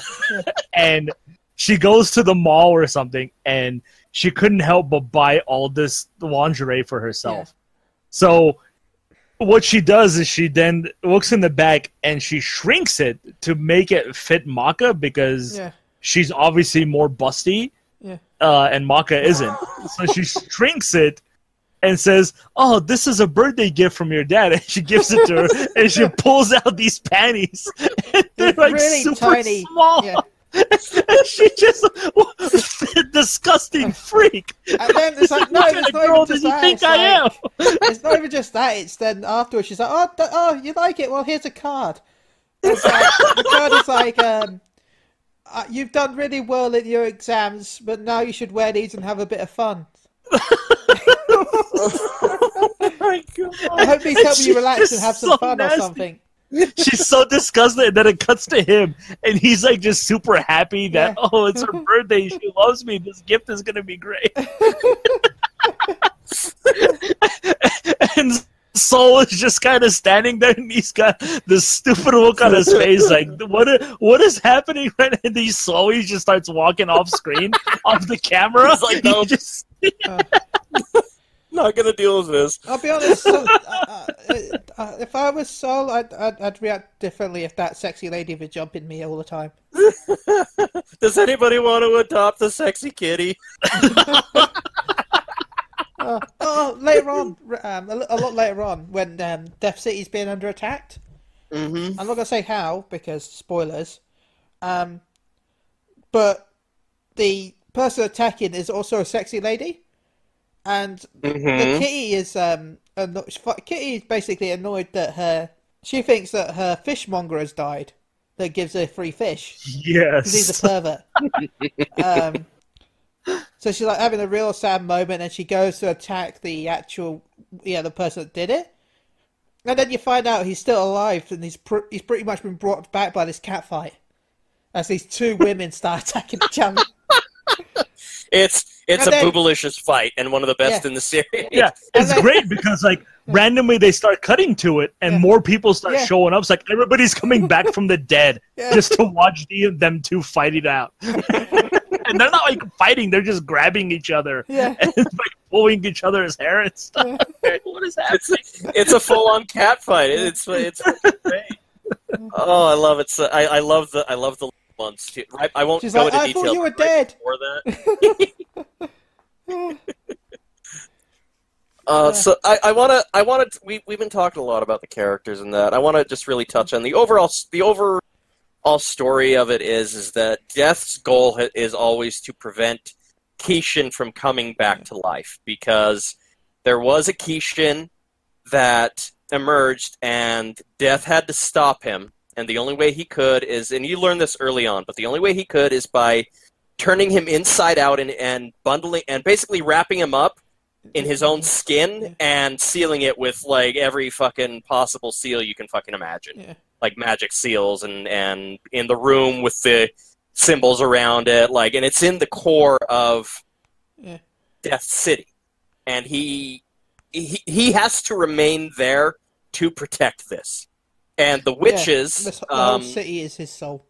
And she goes to the mall or something and she couldn't help but buy all this lingerie for herself. So what she does is she then looks in the back and she shrinks it to make it fit Maka because she's obviously more busty, and Maka isn't. So she shrinks it and says, "Oh, this is a birthday gift from your dad." And she gives it to her, and she pulls out these panties. And they're like really super tiny. small. Yeah. And she just a disgusting freak. And then it's like, no, it's not even just that. Think I am? It's not even just that. It's then afterwards she's like, "Oh, you like it? Well, here's a card." It's like, the card is like, "You've done really well in your exams, but now you should wear these and have a bit of fun." Oh my God. I hope these help you relax and have some fun nasty. Or something. She's so disgusted, and then it cuts to him, and he's like just super happy that it's her birthday. She loves me. This gift is gonna be great. And Soul is just kind of standing there, and he's got this stupid look on his face, like what is happening right now? And he slowly just starts walking off screen, off the camera. He's like, no, not gonna deal with this. I'll be honest. If I was Soul, I'd react differently if that sexy lady would jump in me all the time. Does anybody want to adopt the sexy kitty? Later on, a lot later on, when Death City's being under attack. Mm-hmm. I'm not gonna say how because spoilers. But the person attacking is also a sexy lady. And the kitty is Kitty is basically annoyed that she thinks that her fishmonger has died that gives her free fish. Yes. Because he's a pervert. So she's like having a real sad moment and she goes to attack the actual the person that did it. And then you find out he's still alive and he's pretty much been brought back by this cat fight. As these two women start attacking each other. It's a boobalicious fight and one of the best in the series. Yeah, it's great because randomly they start cutting to it and more people start showing up. It's like everybody's coming back from the dead just to watch them two fight it out. And they're not fighting; they're just grabbing each other and pulling each other's hair and stuff. What is happening? It's a full-on cat fight. It's great. Oh, I love it. So, I love the ones too. I won't She's go like, into I detail. thought you were dead. Before that. So I want to. We've been talking a lot about the characters and that. I want to just really touch on the overall story of it is that Death's goal is always to prevent Kishin from coming back to life, because there was a Kishin that emerged and Death had to stop him, and the only way he could is, and you learn this early on, but the only way he could is by turning him inside out and bundling and basically wrapping him up in his own skin and sealing it with like every fucking possible seal you can fucking imagine. Yeah. Like magic seals and in the room with the symbols around it, like, and it's in the core of Death City. And he has to remain there to protect this. And the witches, the whole city is his soul.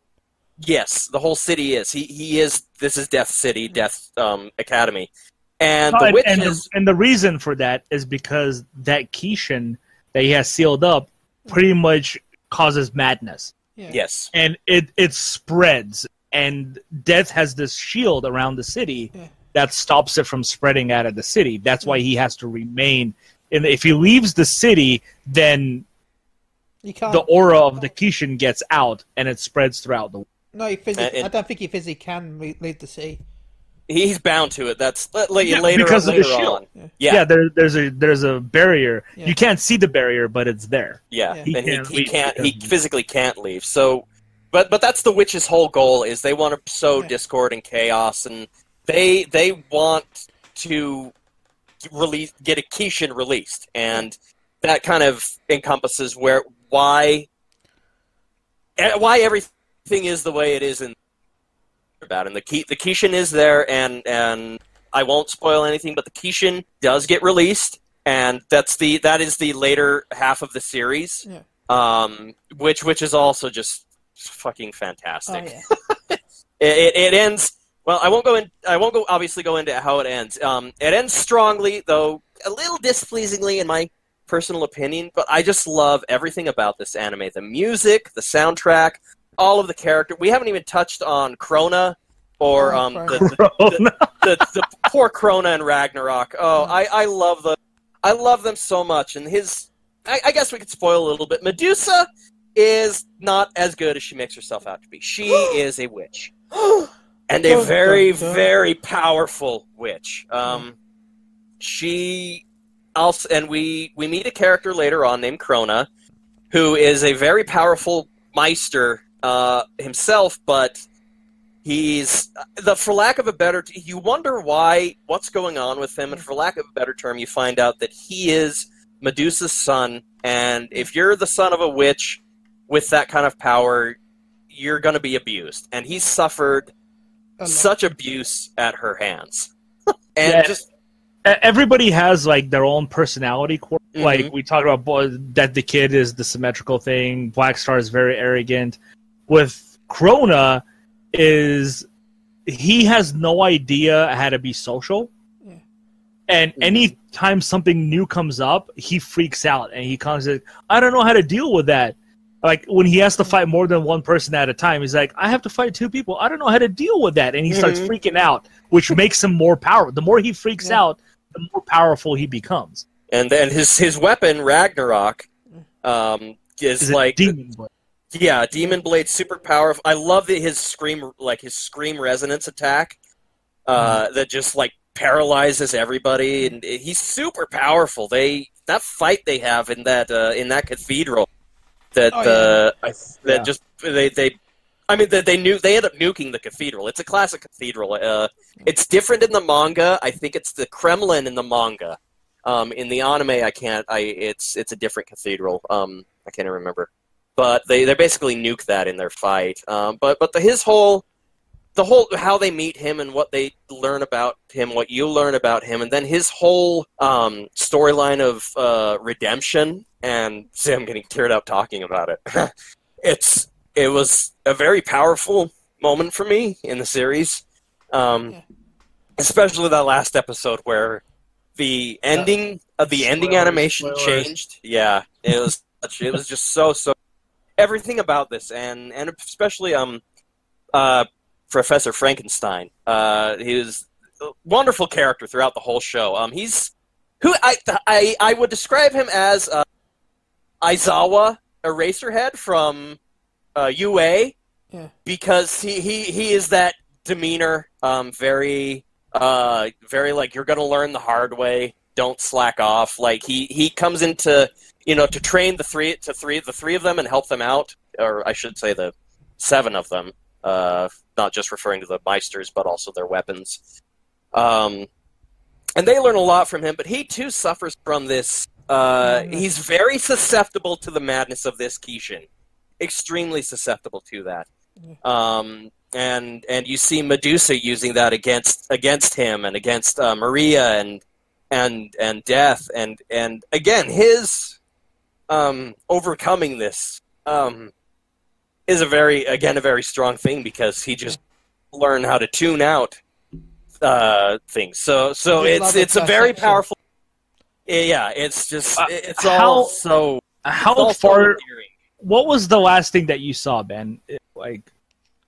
Yes, the whole city is. He is. This is Death City, Death Academy, and the witches. And the reason for that is because that Kishin that he has sealed up pretty much causes madness. Yeah. Yes, and it spreads, and Death has this shield around the city that stops it from spreading out of the city. That's why he has to remain. And if he leaves the city, then the aura of the Kishin gets out, and it spreads throughout the world. No, I don't think he physically can leave the city. He's bound to it. That's later because on. Of the shield. Yeah, there's a barrier. Yeah. You can't see the barrier, but it's there. Yeah, and he physically can't leave. So, but that's the witch's whole goal, is they want to sow discord and chaos, and they want to get a Kishin released, and that kind of encompasses why everything is the way it is about, and the Kishin is there, and I won't spoil anything, but the Kishin does get released, and that is the later half of the series, which is also just fucking fantastic. Oh, yeah. it ends well. I won't obviously go into how it ends. It ends strongly, though a little displeasingly in my personal opinion, but I just love everything about this anime. The music, the soundtrack, all of the character. We haven't even touched on Krona or the poor Krona and Ragnarok. Oh, I love them so much. And I guess we could spoil a little bit. Medusa is not as good as she makes herself out to be. She is a witch. And a very, very powerful witch. We meet a character later on named Krona, who is a very powerful Meister himself, but he's for lack of a better you wonder what's going on with him, and for lack of a better term, you find out that he is Medusa's son, and if you're the son of a witch with that kind of power, you're going to be abused, and he's suffered such abuse at her hands. And just everybody has like their own personality quirk. Mm-hmm. Like we talked about that the kid is the symmetrical thing, Black Star is very arrogant. With Krona, he has no idea how to be social, and anytime something new comes up, he freaks out and he comes like, I don't know how to deal with that. Like when he has to fight more than one person at a time, he's like, I have to fight two people. I don't know how to deal with that, and he starts freaking out, which makes him more powerful. The more he freaks out, the more powerful he becomes. And then his weapon, Ragnarok, is like Demon Blade. Yeah, Demon Blade, super powerful. I love his scream resonance attack that just like paralyzes everybody, and he's super powerful. That fight they have in that cathedral, they end up nuking the cathedral. It's a classic cathedral. It's different in the manga. I think it's the Kremlin in the manga. In the anime, it's a different cathedral. I can't remember. But they basically nuke that in their fight. But the whole how they meet him and what they learn about him, what you learn about him, and then his whole storyline of redemption. And see, I'm getting teared up talking about it. It was a very powerful moment for me in the series, especially that last episode where the ending animation changed. Yeah, it was just so. Everything about this, and especially Professor Frankenstein. He was a wonderful character throughout the whole show. He's Who I would describe him as Aizawa Eraserhead from UA, because he is that demeanor, very like, you're gonna learn the hard way, don't slack off. Like he comes into, to train the three of them and help them out, or I should say the 7 of them, not just referring to the Meisters but also their weapons. And they learn a lot from him, but he too suffers from this. He's very susceptible to the madness of this Kishin. Extremely susceptible to that. And you see Medusa using that against him and against Maria and Death, and again his overcoming this is a very strong thing, because he just learned how to tune out things. So it's a very powerful. Yeah, it's just it's all so. How far? What was the last thing that you saw, Ben? Like,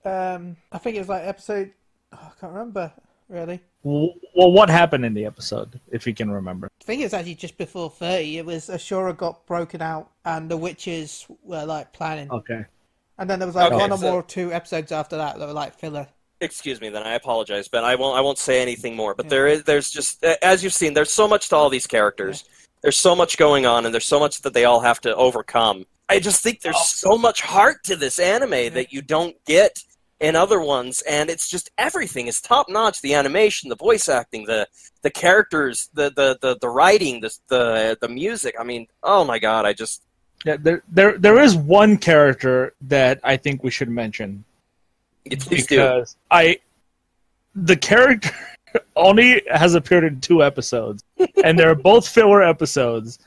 I think it was like episode. I can't remember really. Well, what happened in the episode, if you can remember? I think it was actually just before 30. It was Ashura got broken out, and the witches were like planning. Okay. And then there was like one or more 2 episodes after that were like filler. Excuse me, then I apologize, Ben. I won't say anything more. But there's just, as you've seen, there's so much to all these characters. Yeah. There's so much going on, and there's so much that they all have to overcome. I just think there's so much heart to this anime that you don't get in other ones, and it's just everything is top notch. The animation, the voice acting, the characters, the writing, the music. I mean, oh my god, there is one character that I think we should mention. Please do. The character only has appeared in 2 episodes, and they're both filler episodes,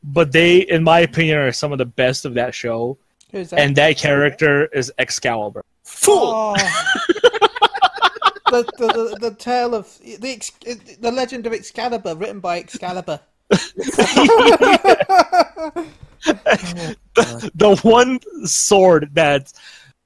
but they, in my opinion, are some of the best of that show. Who's that? And that character is Excalibur. Fool! The tale of the legend of Excalibur, written by Excalibur. The one sword that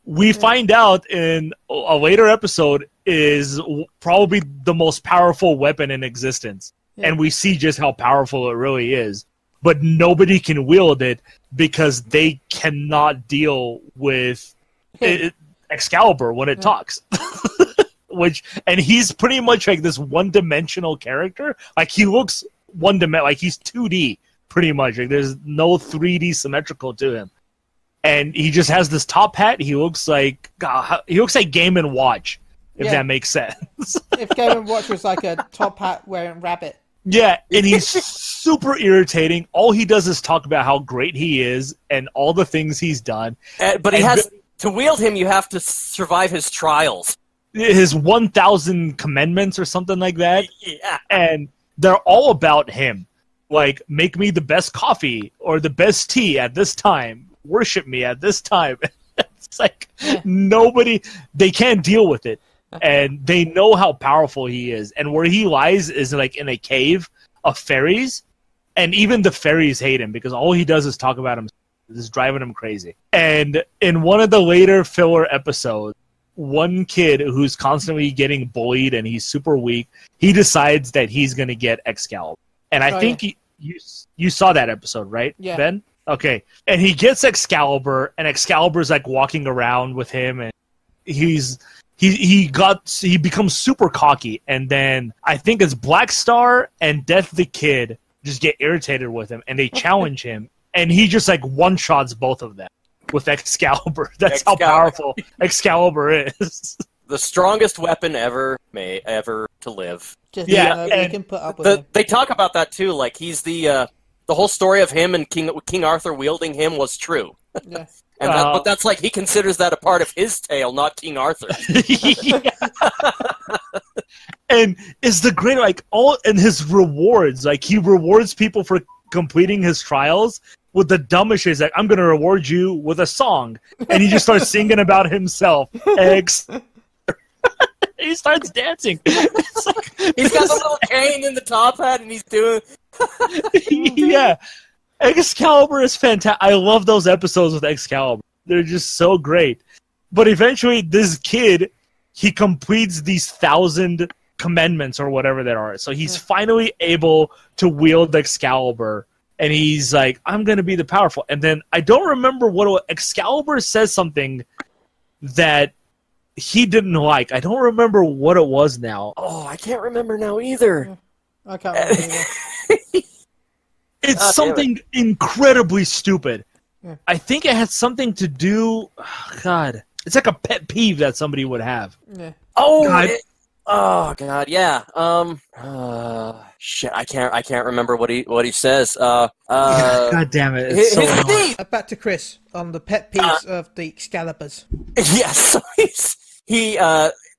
we find out in a later episode is probably the most powerful weapon in existence. Yeah. And we see just how powerful it really is. But nobody can wield it because they cannot deal with Excalibur when it talks. And he's pretty much like this one-dimensional character. Like, he looks one-dimensional, like he's 2D, pretty much. Like, there's no 3D symmetrical to him. And he just has this top hat. He looks like Game & Watch, if that makes sense. If Game & Watch was like a top hat wearing rabbit. Yeah, and he's super irritating. All he does is talk about how great he is and all the things he's done. But to wield him, you have to survive his trials. His 1,000 commandments or something like that. Yeah. And they're all about him. Like, make me the best coffee or the best tea at this time. Worship me at this time. It's like they can't deal with it. And they know how powerful he is. And where he lies is like in a cave of fairies. And even the fairies hate him because all he does is talk about him. This is driving him crazy. And in one of the later filler episodes, one kid who's constantly getting bullied and he's super weak, he decides that he's going to get Excalibur. And I think you saw that episode, right, Ben? Okay. And he gets Excalibur, and Excalibur's like walking around with him, and he becomes super cocky. And then I think it's Black Star and Death the Kid just get irritated with him, and they challenge him, and he just like one-shots both of them with Excalibur. That's how powerful Excalibur is. The strongest weapon ever to live. Just, and can put up with him. They talk about that too. Like, he's the whole story of him and King Arthur wielding him was true. Yeah. But that's like, he considers that a part of his tale, not King Arthur. And is the great, like, all in his rewards, like, he rewards people for completing his trials with the dumbest shit. He's like, I'm going to reward you with a song. And he just starts singing about himself. He starts dancing. It's like, he's got the little cane in the top hat, and he's doing... Yeah. Excalibur is fantastic. I love those episodes with Excalibur. They're just so great. But eventually, this kid, he completes these 1,000 commandments or whatever there are. So he's finally able to wield Excalibur, and he's like, I'm going to be the powerful. And then I don't remember what Excalibur says something that he didn't like. I don't remember what it was now. Oh, I can't remember now either. I can't remember either. It's something incredibly stupid. Yeah. I think it had something to do... God. It's like a pet peeve that somebody would have. Yeah. Oh, God, yeah. Shit, I can't remember what he says. God damn it! It's so annoying. Back to Chris on the pet peeves of the Excaliburs. Yes, so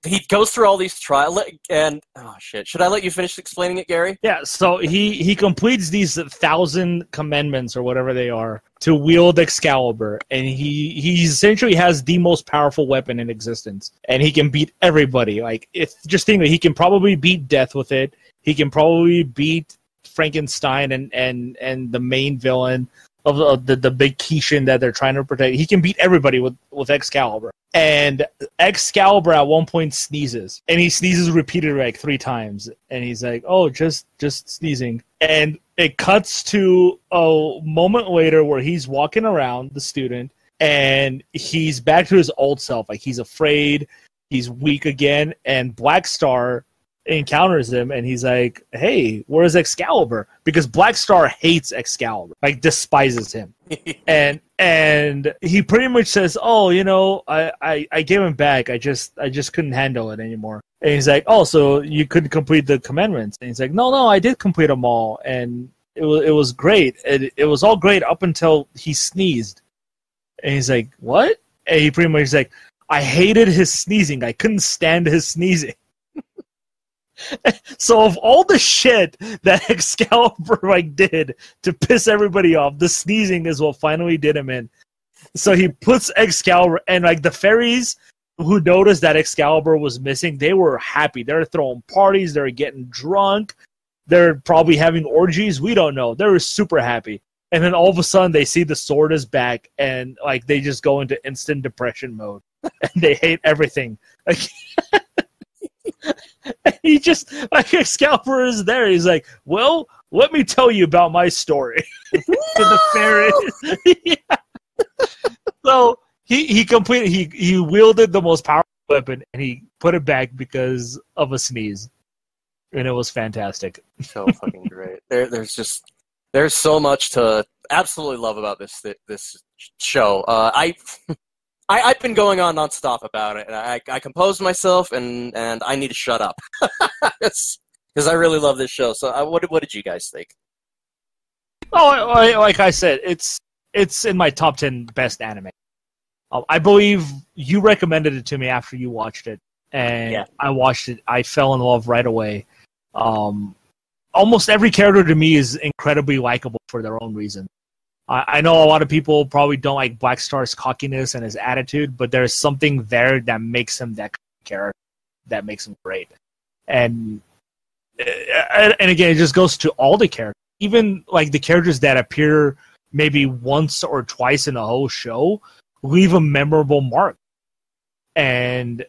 he goes through all these trials, and oh shit, should I let you finish explaining it, Gary? Yeah, so he completes these 1,000 commandments or whatever they are to wield Excalibur, and he essentially has the most powerful weapon in existence, and he can beat everybody. Like, it's just think that he can probably beat Death with it. He can probably beat Frankenstein and the main villain of the big Kishin that they're trying to protect. He can beat everybody with Excalibur. And Excalibur at one point sneezes, and he sneezes repeatedly like 3 times, and he's like, "Oh, just sneezing." And it cuts to a moment later where he's walking around, the student, and he's back to his old self. Like, he's afraid, he's weak again, and Black Star encounters him, and he's like, "Hey, where's Excalibur?" Because Black Star hates Excalibur, like despises him. and he pretty much says, "Oh, you know, I gave him back. I just couldn't handle it anymore." And he's like, "Oh, so you couldn't complete the commandments?" And he's like, No, I did complete them all, and it was great. It was all great up until he sneezed." And he's like, "What?" And he pretty much is like, "I hated his sneezing. I couldn't stand his sneezing." So of all the shit that Excalibur did to piss everybody off, the sneezing is what finally did him in. So he puts Excalibur, and the fairies who noticed that Excalibur was missing, they were happy. They were throwing parties, they were getting drunk, they're probably having orgies, we don't know. They were super happy. And then all of a sudden they see the sword is back, and they just go into instant depression mode. And they hate everything. He just, Excalibur is there. He's like, "Well, let me tell you about my story." To the fairies. Yeah. So he wielded the most powerful weapon, and he put it back because of a sneeze, and it was fantastic. So fucking great. There's so much to absolutely love about this show. I've been going on nonstop about it, and I composed myself, and I need to shut up. Because I really love this show. So what did you guys think? Oh, like I said, it's in my top 10 best anime. I believe you recommended it to me after you watched it, and yeah. I watched it. I fell in love right away. Almost every character to me is incredibly likable for their own reason. I know a lot of people probably don't like Black Star's cockiness and his attitude, but there's something there that makes him that character, that makes him great. And again, it just goes to all the characters. Even the characters that appear maybe once or twice in the whole show leave a memorable mark. And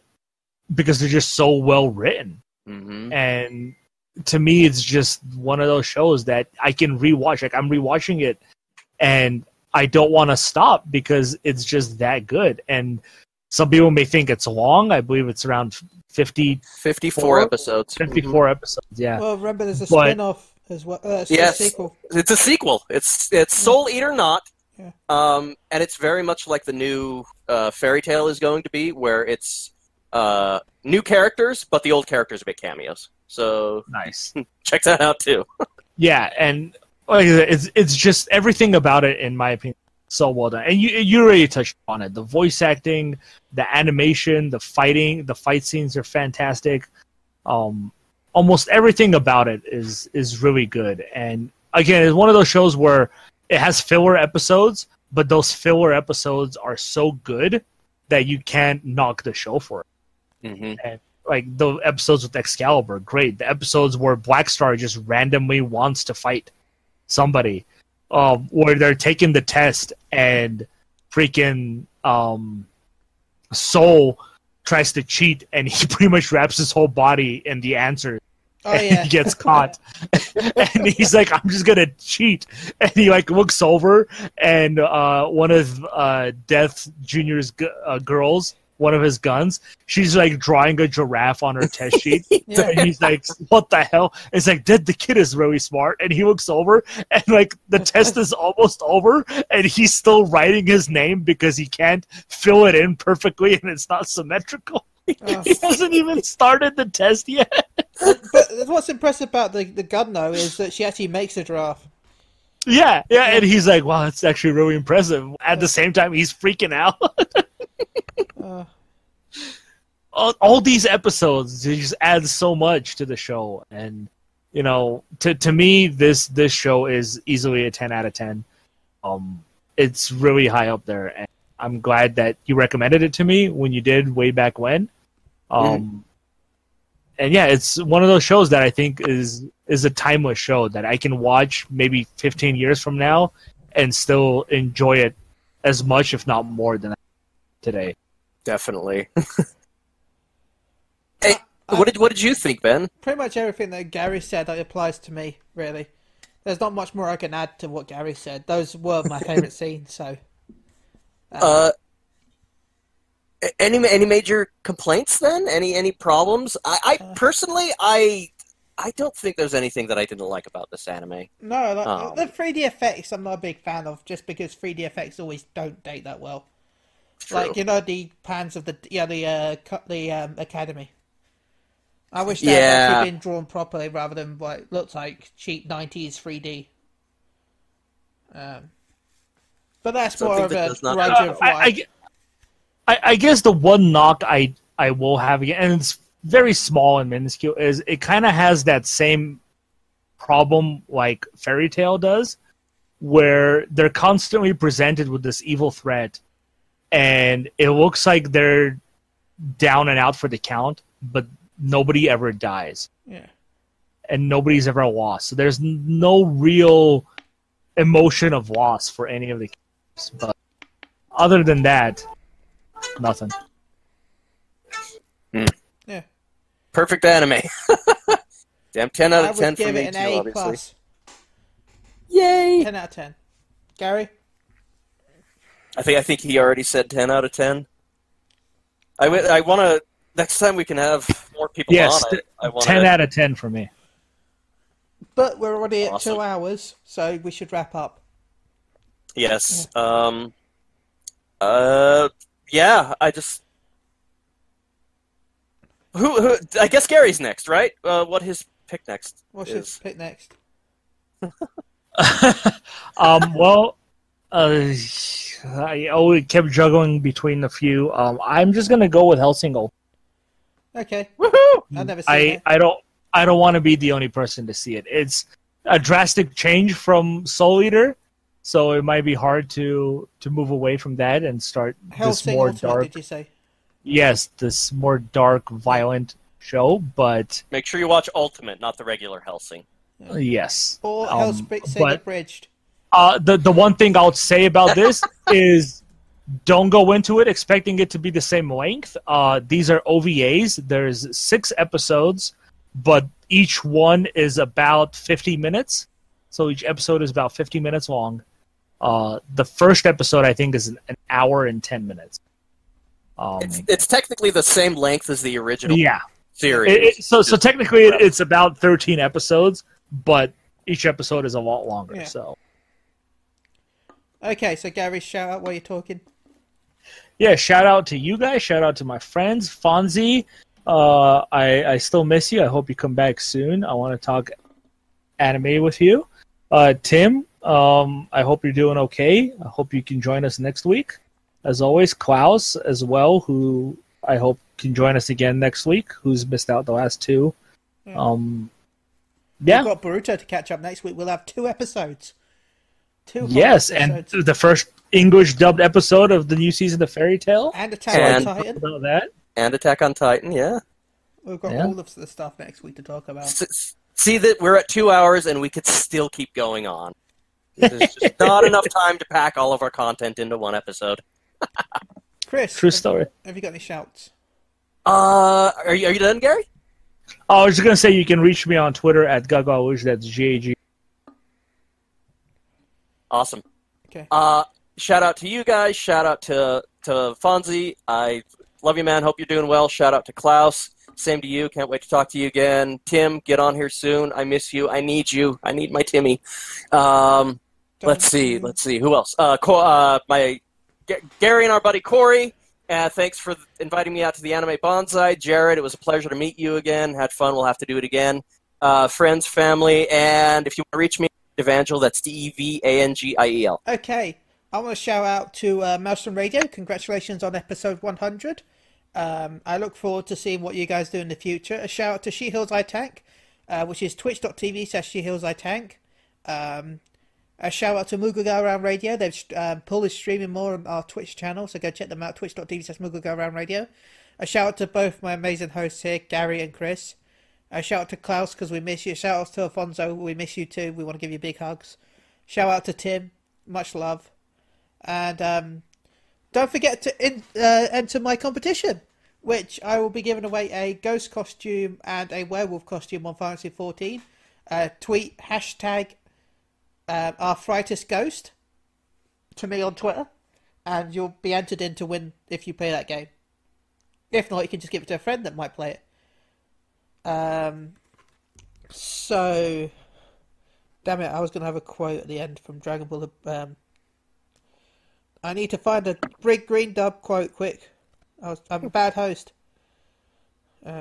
because they're just so well written. Mm-hmm. And to me, it's just one of those shows that I can rewatch. I'm rewatching it, and I don't want to stop because it's just that good. And some people may think it's long. I believe it's around 54 episodes. 54 episodes, yeah. Well, remember, there's a spin-off as well. Yes, a sequel. It's a sequel. It's Soul Eater Not. Yeah. And it's very much like the new Fairy Tail is going to be, where it's new characters, but the old characters make cameos. So nice. Check that out, too. Yeah, and it's just everything about it, in my opinion, so well done. And you already touched on it. The voice acting, the animation, the fighting, the fight scenes are fantastic. Almost everything about it is really good. And again, it's one of those shows where it has filler episodes, but those filler episodes are so good that you can't knock the show for it. Mm-hmm. And the episodes with Excalibur, great. The episodes where Black Star just randomly wants to fight somebody, where they're taking the test and freaking Soul tries to cheat, and he pretty much wraps his whole body in the answer. Oh, and yeah. he gets caught. And he's like, I'm just going to cheat. And he like looks over, and one of Death Jr.'s girls, one of his guns, she's like drawing a giraffe on her test sheet. Yeah. And he's like, what the hell? It's like, the kid is really smart. And he looks over, and like the test is almost over, and he's still writing his name because he can't fill it in perfectly, and it's not symmetrical. Oh. He hasn't even started the test yet. But what's impressive about the gun, though, is that she actually makes a giraffe. Yeah, and he's like, wow, that's actually really impressive. At the same time, he's freaking out. All these episodes, they just add so much to the show. And, you know, to me, this show is easily a 10 out of 10. It's really high up there. And I'm glad that you recommended it to me when you did way back when. And yeah, it's one of those shows that I think is a timeless show that I can watch maybe 15 years from now and still enjoy it as much, if not more, than today. Definitely. Hey, what did you think, Ben? Pretty much everything that Gary said applies to me, really. There's not much more I can add to what Gary said. Those were my favourite scenes, so... Any major complaints then? Any problems? I personally, I don't think there's anything that I didn't like about this anime. No, the 3D effects I'm not a big fan of, just because 3D effects always don't date that well. True. Like, you know, the pans of the Academy. I wish that had actually been drawn properly rather than what looks like cheap 90s 3D. But that's Something more of that a does not- grudge of why. I guess the one knock I will have again, and it's very small and minuscule, is it kind of has that same problem like Fairy Tail does, where they're constantly presented with this evil threat, and it looks like they're down and out for the count, but nobody ever dies. Yeah. And nobody's ever lost. So there's no real emotion of loss for any of the characters. But other than that, nothing. Yeah. Perfect anime. Damn, 10 out I of 10 would for give me it an too, A+. obviously. Yay! 10 out of 10. Gary? I think he already said 10 out of 10. I want to... Next time we can have more people yes, on it. I wanna, 10 out of 10 for me. But we're already at Awesome. 2 hours, so we should wrap up. Yes. Yeah, I just... Who? I guess Gary's next, right? What his pick next What's is. your pick next? Well, I always kept juggling between a few. I'm just gonna go with Hellsingle. Okay. Woohoo! I've never seen it. I don't want to be the only person to see it. It's a drastic change from Soul Eater, so it might be hard to move away from that and start this Hellsing more Ultimate, dark. did you say? Yes, this more dark, violent show, but Make sure you watch Ultimate, not the regular Hellsing. yes. Or but- Hellsing Abridged. The one thing I'll say about this is don't go into it expecting it to be the same length. These are OVAs. There's 6 episodes, but each one is about 50 minutes. So each episode is about 50 minutes long. The first episode, I think, is an hour and 10 minutes. It's technically the same length as the original series. So technically, it's about 13 episodes, but each episode is a lot longer. Yeah. So. Okay, so Gary, shout out while you're talking. Yeah, shout out to you guys. Shout out to my friends. Fonzie, I still miss you. I hope you come back soon. I want to talk anime with you. Tim, I hope you're doing okay. I hope you can join us next week. As always, Klaus as well, who I hope can join us again next week, who's missed out the last 2. Yeah. We've got Boruto to catch up next week. We'll have 2 episodes. 2 whole Yes, episodes. and the first English dubbed episode of the new season of Fairy Tail. And Attack on Titan. About that. And Attack on Titan, yeah. We've got all of the stuff next week to talk about. See that we're at 2 hours and we could still keep going on. There's just not enough time to pack all of our content into one episode. Chris, True story. have you got any shouts? Are you done, Gary? I was just gonna say you can reach me on Twitter at Gagalush. That's GAG. Awesome. Okay. Shout out to you guys. Shout out to Fonzie. I love you, man. Hope you're doing well. Shout out to Klaus. Same to you. Can't wait to talk to you again. Tim, get on here soon. I miss you. I need you. I need my Timmy. Let's see. Who else? My Gary and our buddy Corey. Thanks for inviting me out to the Anime Bonsai. Jared, it was a pleasure to meet you again. Had fun. We'll have to do it again. Friends, family, and if you want to reach me, Evangel, that's Devangiel. Okay. I want to shout out to Maelstrom Radio. Congratulations on episode 100. I look forward to seeing what you guys do in the future. A shout out to She Heals I Tank, which is twitch.tv/She Heals I Tank. A shout out to Muguga Around Radio. They've Paul is streaming more on our Twitch channel, so go check them out. Twitch.tv/Muguga Around Radio. A shout out to both my amazing hosts here, Gary and Chris. A shout out to Klaus because we miss you. Shout out to Alfonso, we miss you too. We want to give you big hugs. Shout out to Tim, much love. And don't forget to enter my competition, which I will be giving away a ghost costume and a werewolf costume on Final Fantasy 14. Tweet hashtag Arthritis Ghost to me on Twitter, and you'll be entered in to win if you play that game. If not, you can just give it to a friend that might play it. So, damn it, I was going to have a quote at the end from Dragon Ball. I need to find a big green dub quote quick. I'm a bad host. Do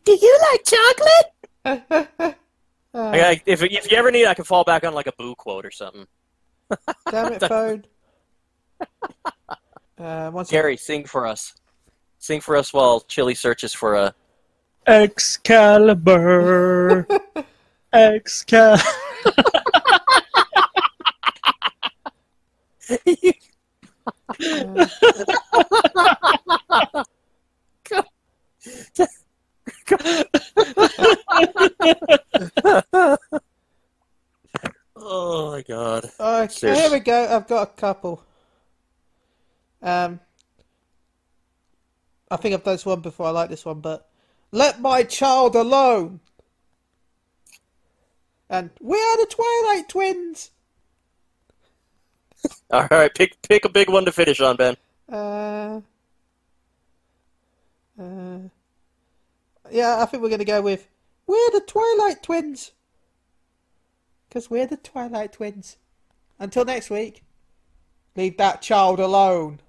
you like chocolate? If you ever need, I can fall back on like a Boo quote or something. Damn it, phone. Gary, sing for us. Sing for us while Chili searches for a... Excalibur. Excalibur. Oh my god. Okay, here we go. I've got a couple. I think I've done this one before. I like this one, but let my child alone. And we are the Twilight Twins. All right, pick a big one to finish on, Ben. Yeah, I think we're going to go with we're the Twilight Twins. Because we're the Twilight Twins. Until next week, leave that child alone.